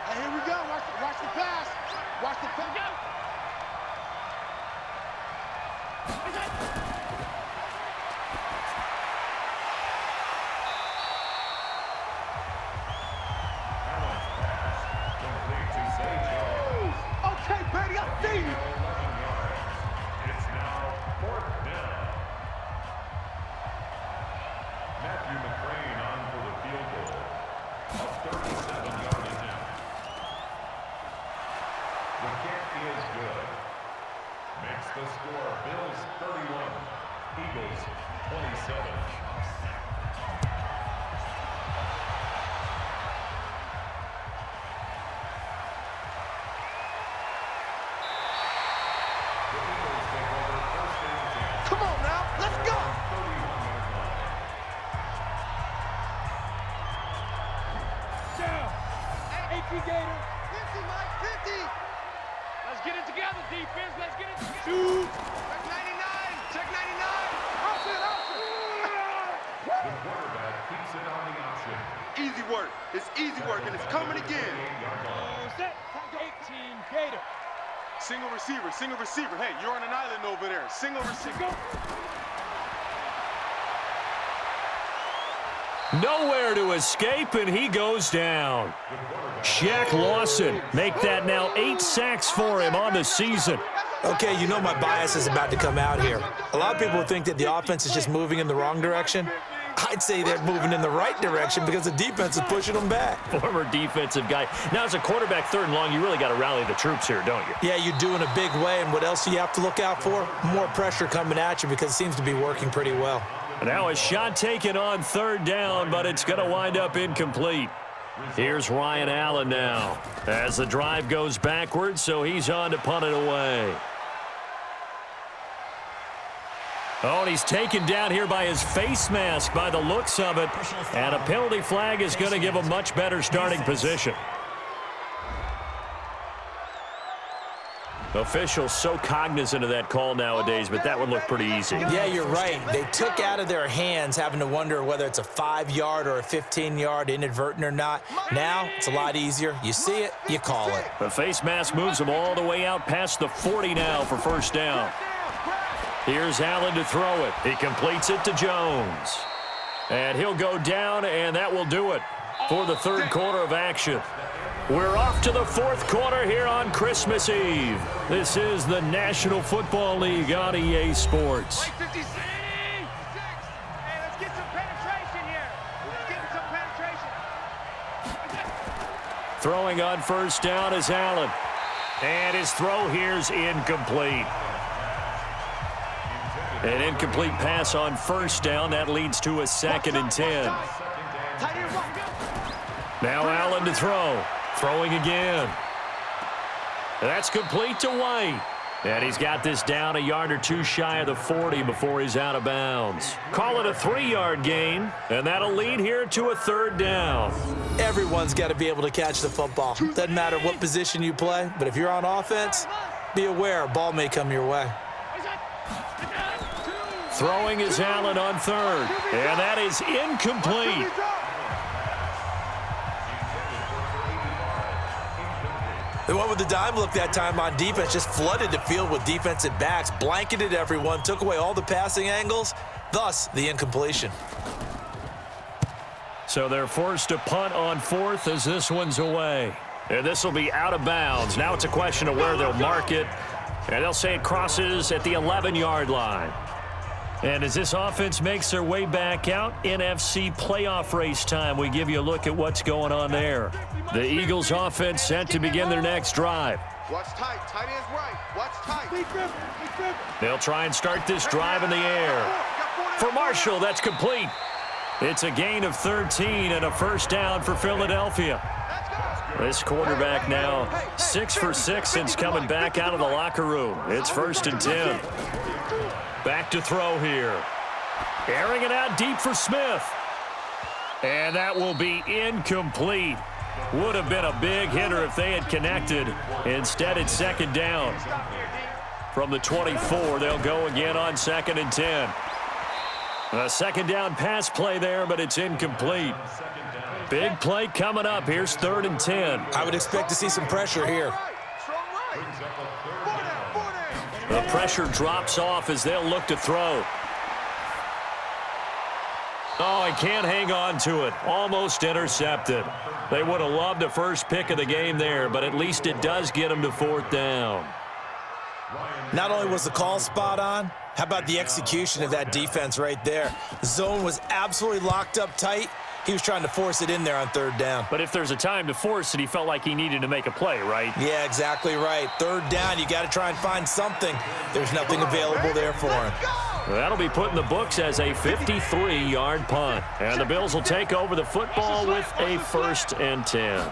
Hey, here we go. Watch the pass. Allen's pass. Complete to Zay Jones. Okay, baby, I see you. 11 yards. It's now 4th down. Matthew McCrane on for the field goal. A 37-yard attempt. The kick is good. Makes the score Bills 31, Eagles 27. The Eagles take over 1st and 10. Come on now, let's go. 31-yard line. AP Gator. 50, Mike, 50. Let's get it together, defense. Let's get it together. Check 99. Option. The quarterback keeps it on the option. Easy work. It's easy work, and it's coming again. 38-yard line. Set. 18 Gator. Single receiver. Hey, you're on an island over there. Single receiver. Nowhere to escape, and he goes down. The quarterback Shaq Lawson make that now 8 sacks for him on the season. That's Okay, you know my bias is about to come out here. A lot of people think that the offense is just moving in the wrong direction. I'd say they're moving in the right direction because the defense is pushing them back. Former defensive guy. Now, as a quarterback, 3rd and long, you really got to rally the troops here, don't you? Yeah, you do in a big way, and what else do you have to look out for? More pressure coming at you because it seems to be working pretty well. Now a shot taken on 3rd down, but it's going to wind up incomplete. Here's Ryan Allen now as the drive goes backwards, so he's on to punt it away. Oh, and he's taken down here by his face mask by the looks of it. And a penalty flag is going to give a much better starting position. Officials so cognizant of that call nowadays, but that would look pretty easy. Yeah, you're right. They took out of their hands having to wonder whether it's a 5-yard or a 15-yard inadvertent or not. Now, it's a lot easier. You see it, you call it. The face mask moves him all the way out past the 40 now for 1st down. Here's Allen to throw it. He completes it to Jones. And he'll go down, and that will do it for the 3rd quarter of action. We're off to the 4th quarter here on Christmas Eve. This is the National Football League on EA Sports. Hey, let's get some penetration here. Let's get some penetration. Throwing on 1st down is Allen. And his throw here's incomplete. An incomplete pass on 1st down. That leads to a 2nd and 10. Now Allen to throw. Throwing again. That's complete to White. And he's got this down a yard or two shy of the 40 before he's out of bounds. Call it a 3-yard gain, and that'll lead here to a 3rd down. Everyone's got to be able to catch the football. Doesn't matter what position you play, but if you're on offense, be aware a ball may come your way. Throwing is Allen on 3rd, and that is incomplete. They went with the dime look that time on defense, just flooded the field with defensive backs, blanketed everyone, took away all the passing angles, thus the incompletion. So they're forced to punt on 4th as this one's away. And this will be out of bounds. Now it's a question of where they'll mark it, and they'll say it crosses at the 11-yard line. And as this offense makes their way back out, NFC playoff race time, we give you a look at what's going on there. The Eagles offense set to begin their next drive. Watch tight. Tight ends right. Watch tight. They'll try and start this drive in the air. For Marshall, that's complete. It's a gain of 13 and a 1st down for Philadelphia. This quarterback now 6 for 6 since coming back out of the locker room. It's 1st and 10. Back to throw here. Airing it out deep for Smith. And that will be incomplete. Would have been a big hitter if they had connected. Instead, it's 2nd down. From the 24, they'll go again on 2nd and 10. A 2nd down pass play there, but it's incomplete. Big play coming up. Here's 3rd and 10. I would expect to see some pressure here. The pressure drops off as they'll look to throw. Oh, he can't hang on to it. Almost intercepted. They would have loved the first pick of the game there, but at least it does get them to 4th down. Not only was the call spot on, how about the execution of that defense right there? The zone was absolutely locked up tight. He was trying to force it in there on 3rd down. But if there's a time to force it, he felt like he needed to make a play, right? Yeah, exactly right. 3rd down, you got to try and find something. There's nothing available there for him. That'll be put in the books as a 53-yard punt. And the Bills will take over the football with a 1st and 10.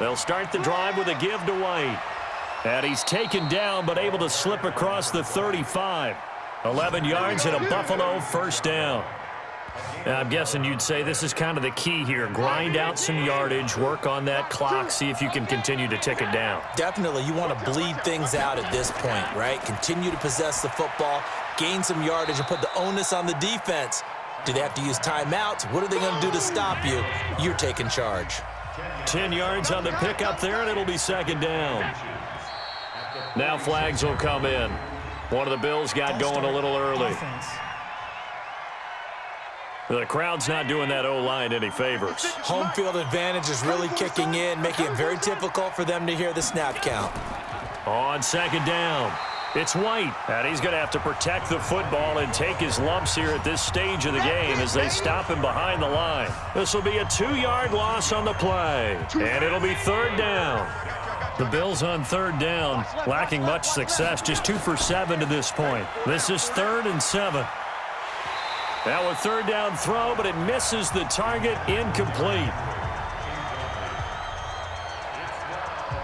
They'll start the drive with a give to White. And he's taken down but able to slip across the 35. 11 yards and a Buffalo 1st down. Now, I'm guessing you'd say this is kind of the key here. Grind out some yardage, work on that clock, see if you can continue to tick it down. Definitely, you want to bleed things out at this point, right? Continue to possess the football, gain some yardage, and put the onus on the defense. Do they have to use timeouts? What are they going to do to stop you? You're taking charge. 10 yards on the pickup there, and it'll be 2nd down. Now flags will come in. One of the Bills got going a little early. The crowd's not doing that O-line any favors. Home field advantage is really kicking in, making it very difficult for them to hear the snap count. On second down, it's White, and he's going to have to protect the football and take his lumps here at this stage of the game as they stop him behind the line. This will be a 2-yard loss on the play, and it'll be third down. The Bills on third down, lacking much success, just 2 for 7 to this point. This is 3rd and 7. Now a third down throw, but it misses the target, incomplete.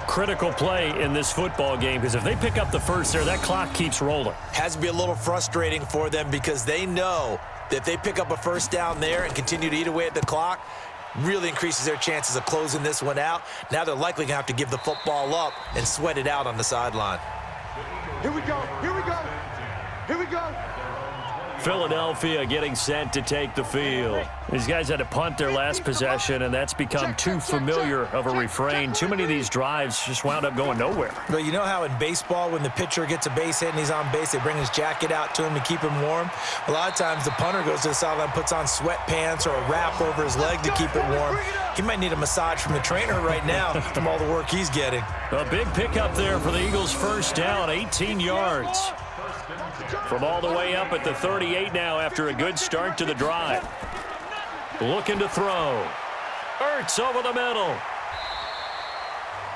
Critical play in this football game, because if they pick up the first there, that clock keeps rolling. Has to be a little frustrating for them because they know that if they pick up a first down there and continue to eat away at the clock, really increases their chances of closing this one out. Now they're likely going to have to give the football up and sweat it out on the sideline. Here we go. Here we go. Here we go. Philadelphia getting set to take the field. These guys had to punt their last possession, and that's become too familiar of a refrain. Too many of these drives just wound up going nowhere. But you know how in baseball, when the pitcher gets a base hit and he's on base, they bring his jacket out to him to keep him warm? A lot of times the punter goes to the sideline, puts on sweatpants or a wrap over his leg to keep it warm. He might need a massage from the trainer right now from all the work he's getting. A big pickup there for the Eagles' first down, 18 yards. From all the way up at the 38 now after a good start to the drive. Looking to throw. Ertz over the middle.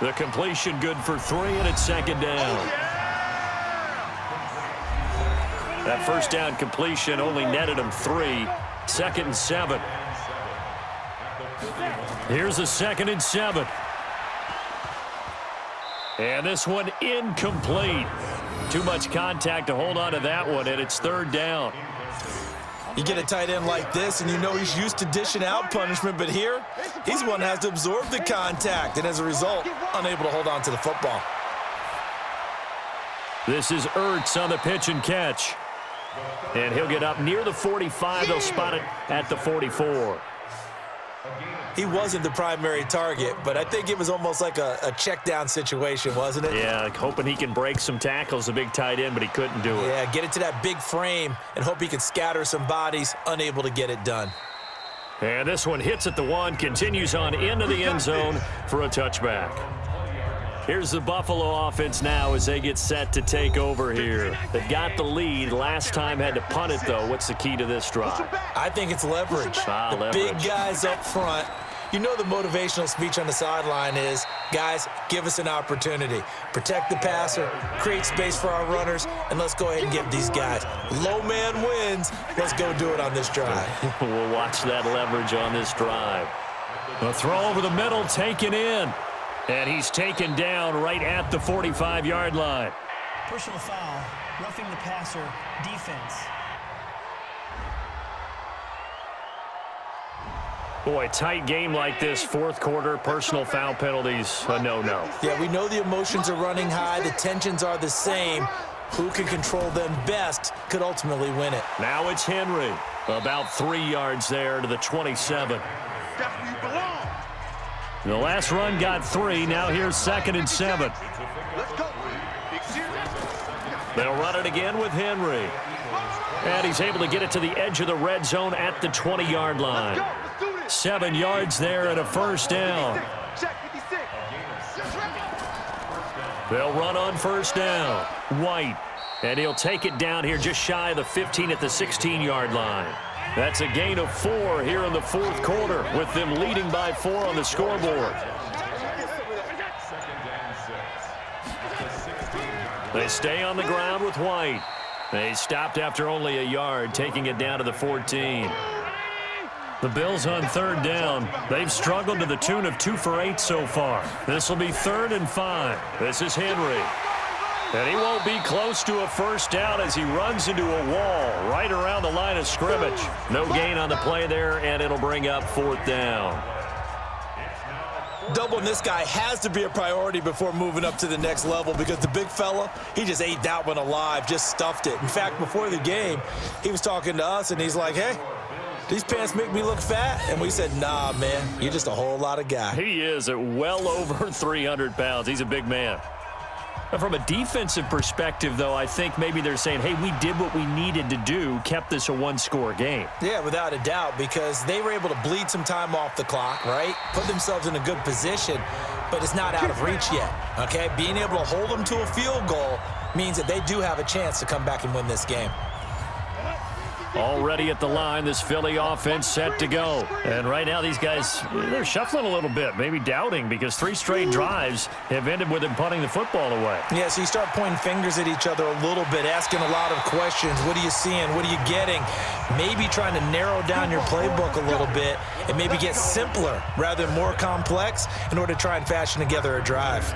The completion good for 3, and it's second down. That first down completion only netted him 3. 2nd and 7. Here's a 2nd and 7. And this one incomplete. Too much contact to hold on to that one, and it's third down. You get a tight end like this, and you know he's used to dishing out punishment, but here, he's the one that has to absorb the contact, and as a result, unable to hold on to the football. This is Ertz on the pitch and catch. And he'll get up near the 45. They'll spot it at the 44. He wasn't the primary target, but I think it was almost like a check down situation, wasn't it? Yeah, hoping he can break some tackles, a big tight end, but he couldn't do it. Yeah, get it to that big frame and hope he can scatter some bodies, unable to get it done. And this one hits at the 1, continues on into the end zone for a touchback. Here's the Buffalo offense now as they get set to take over here. They've got the lead. Last time had to punt it, though. What's the key to this drive? I think it's leverage. Leverage. Big guys up front. You know the motivational speech on the sideline is, guys, give us an opportunity. Protect the passer, create space for our runners, and let's go ahead and give these guys. Low man wins. Let's go do it on this drive. We'll watch that leverage on this drive. A throw over the middle, taken in. And he's taken down right at the 45-yard line. Personal foul, roughing the passer, defense. Boy, tight game like this, fourth quarter, personal foul penalties, a no-no. Yeah, we know the emotions are running high. The tensions are the same. Who can control them best could ultimately win it. Now it's Henry. About 3 yards there to the 27. That's where you belong. The last run got 3. Now here's 2nd and 7. Let's go. Big series. They'll run it again with Henry. And he's able to get it to the edge of the red zone at the 20-yard line. Let's do this. 7 yards there and a first down. Check 56. They'll run on first down. White. And he'll take it down here just shy of the 15 at the 16-yard line. That's a gain of 4 here in the fourth quarter, with them leading by 4 on the scoreboard. They stay on the ground with White. They stopped after only a yard, taking it down to the 14. The Bills on third down. They've struggled to the tune of 2 for 8 so far. This will be 3rd and 5. This is Henry. And he won't be close to a first down as he runs into a wall right around the line of scrimmage. No gain on the play there, and it'll bring up 4th down. Doubling this guy has to be a priority before moving up to the next level because the big fella, he just ate that one alive, just stuffed it. In fact, before the game, he was talking to us, and he's like, hey, these pants make me look fat? And we said, nah, man, you're just a whole lot of guy. He is at well over 300 pounds. He's a big man. From a defensive perspective, though, I think maybe they're saying, hey, we did what we needed to do, kept this a one-score game. Yeah, without a doubt, because they were able to bleed some time off the clock, right? Put themselves in a good position. but it's not out of reach yet, okay? Being able to hold them to a field goal means that they do have a chance to come back and win this game. Already at the line, this Philly offense set to go. And right now, these guys, they're shuffling a little bit, maybe doubting, because 3 straight drives have ended with them punting the football away. Yeah, so you start pointing fingers at each other a little bit, asking a lot of questions. What are you seeing? What are you getting? Maybe trying to narrow down your playbook a little bit and maybe get simpler rather than more complex in order to try and fashion together a drive.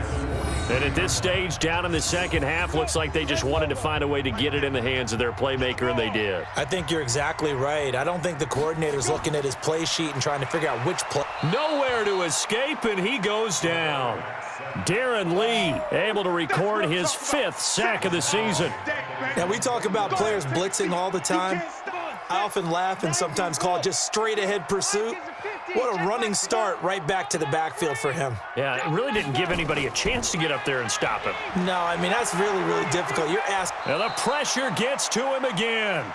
And at this stage, down in the second half, looks like they just wanted to find a way to get it in the hands of their playmaker, and they did. I think you're exactly right. I don't think the coordinator's looking at his play sheet and trying to figure out which play. Nowhere to escape, and he goes down. Darren Lee able to record his 5th sack of the season. Now, we talk about players blitzing all the time. I often laugh and sometimes call it just straight-ahead pursuit. What a running start right back to the backfield for him. Yeah, it really didn't give anybody a chance to get up there and stop him. No, I mean, that's really, really difficult. You're asking. And the pressure gets to him again.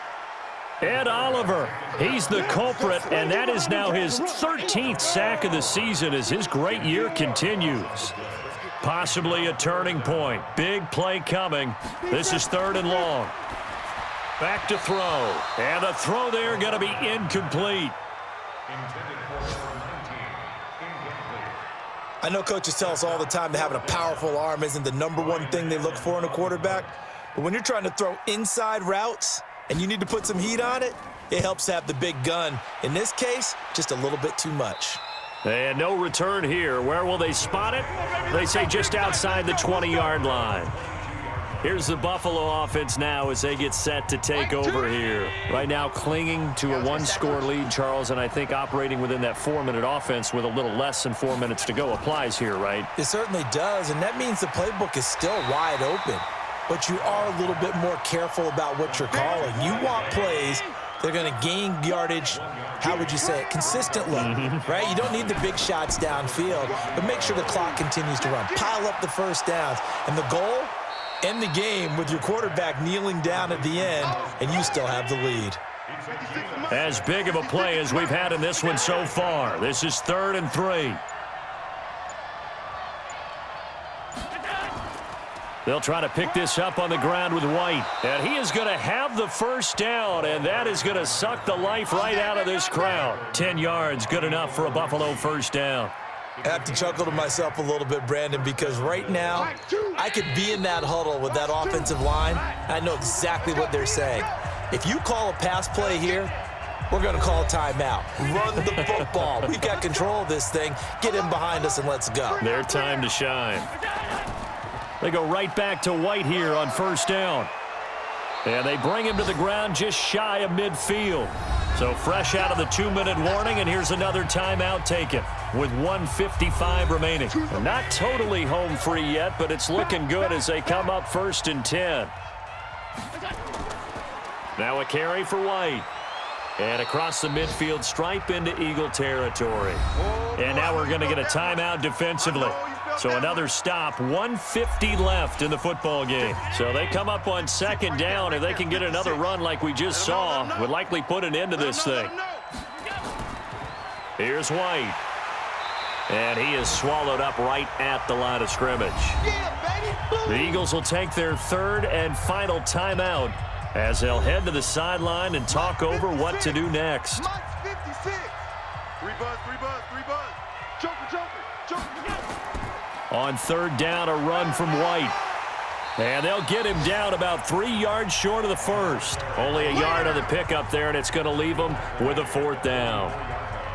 Ed Oliver, he's the culprit, and that is now his 13th sack of the season as his great year continues. Possibly a turning point. Big play coming. This is 3rd and long. Back to throw. And the throw there going to be incomplete. I know coaches tell us all the time that having a powerful arm isn't the #1 thing they look for in a quarterback. But when you're trying to throw inside routes and you need to put some heat on it, it helps to have the big gun. In this case, just a little bit too much. And no return here. Where will they spot it? They say just outside the 20-yard line. Here's the Buffalo offense now as they get set to take over here. Right now clinging to a 1-score lead, Charles, and I think operating within that 4-minute offense with a little less than 4 minutes to go applies here, right? It certainly does, and that means the playbook is still wide open. But you are a little bit more careful about what you're calling. You want plays that are going to gain yardage, how would you say it, consistently, right? You don't need the big shots downfield, but make sure the clock continues to run. Pile up the first downs, and the goal, end the game with your quarterback kneeling down at the end, and you still have the lead. As big of a play as we've had in this one so far. This is 3rd and 3. They'll try to pick this up on the ground with White. And he is going to have the first down, and that is going to suck the life right out of this crowd. 10 yards, good enough for a Buffalo first down. I have to chuckle to myself a little bit, Brandon, because right now I could be in that huddle with that offensive line, and I know exactly what they're saying. If you call a pass play here, we're going to call a timeout. Run the football. We've got control of this thing. Get in behind us and let's go. Their time to shine. They go right back to White here on first down. And they bring him to the ground just shy of midfield. So fresh out of the 2-minute warning, and here's another timeout taken with 1:55 remaining. Not totally home free yet, but it's looking good as they come up 1st and 10. Now a carry for White. And across the midfield stripe into Eagle territory. And now we're going to get a timeout defensively. So another stop, 1:50 left in the football game. So they come up on 2nd down. If they can get another run like we just saw, would likely put an end to this thing. Here's White. And he is swallowed up right at the line of scrimmage. The Eagles will take their 3rd and final timeout as they'll head to the sideline and talk over what to do next. 3 buzz. Joker. On 3rd down, a run from White. And they'll get him down about 3 yards short of the first. Only a yard on the pickup there, and it's going to leave them with a 4th down.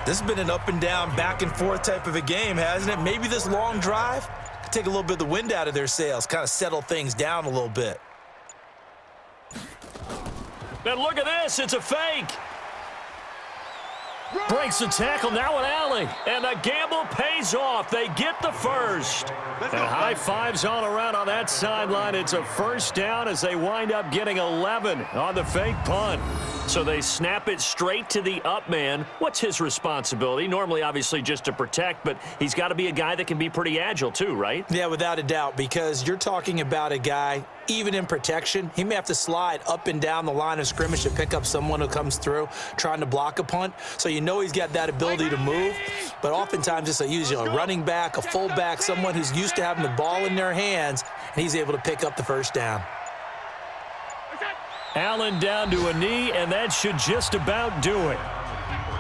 This has been an up and down, back and forth type of a game, hasn't it? Maybe this long drive could take a little bit of the wind out of their sails, kind of settle things down a little bit. And look at this, it's a fake. Breaks the tackle, now an alley. And the gamble pays off. They get the first. And high fives all around on that sideline. It's a first down as they wind up getting 11 on the fake punt. So they snap it straight to the up man. What's his responsibility? Normally, obviously, just to protect, but he's got to be a guy that can be pretty agile too, right? Yeah, without a doubt, because you're talking about a guy, even in protection, he may have to slide up and down the line of scrimmage to pick up someone who comes through trying to block a punt. So you know he's got that ability to move, but oftentimes it's usually a running back, a fullback, someone who's used to having the ball in their hands, and he's able to pick up the first down. Allen down to a knee, and that should just about do it.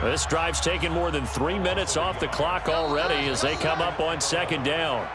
This drive's taken more than 3 minutes off the clock already as they come up on second down.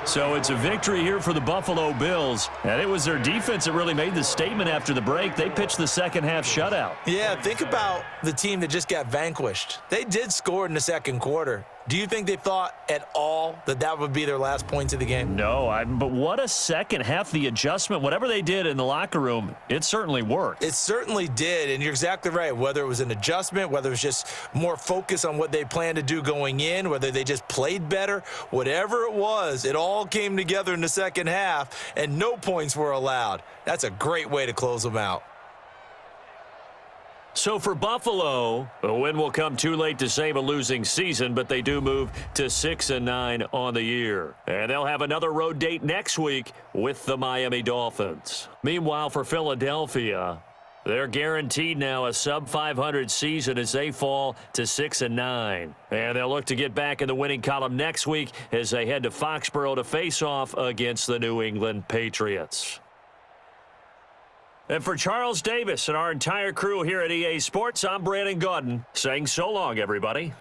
So it's a victory here for the Buffalo Bills, and it was their defense that really made the statement after the break. They pitched the second-half shutout. Yeah, think about the team that just got vanquished. They did score in the second quarter. Do you think they thought at all that that would be their last points of the game? No, but what a second half. The adjustment, whatever they did in the locker room, it certainly worked. It certainly did, and you're exactly right. Whether it was an adjustment, whether it was just more focus on what they planned to do going in, whether they just played better, whatever it was, it all came together in the second half, and no points were allowed. That's a great way to close them out. So for Buffalo, a win will come too late to save a losing season, but they do move to 6-9 on the year. And they'll have another road date next week with the Miami Dolphins. Meanwhile, for Philadelphia, they're guaranteed now a sub-500 season as they fall to 6-9. And they'll look to get back in the winning column next week as they head to Foxborough to face off against the New England Patriots. And for Charles Davis and our entire crew here at EA Sports, I'm Brandon Gaudin saying so long, everybody.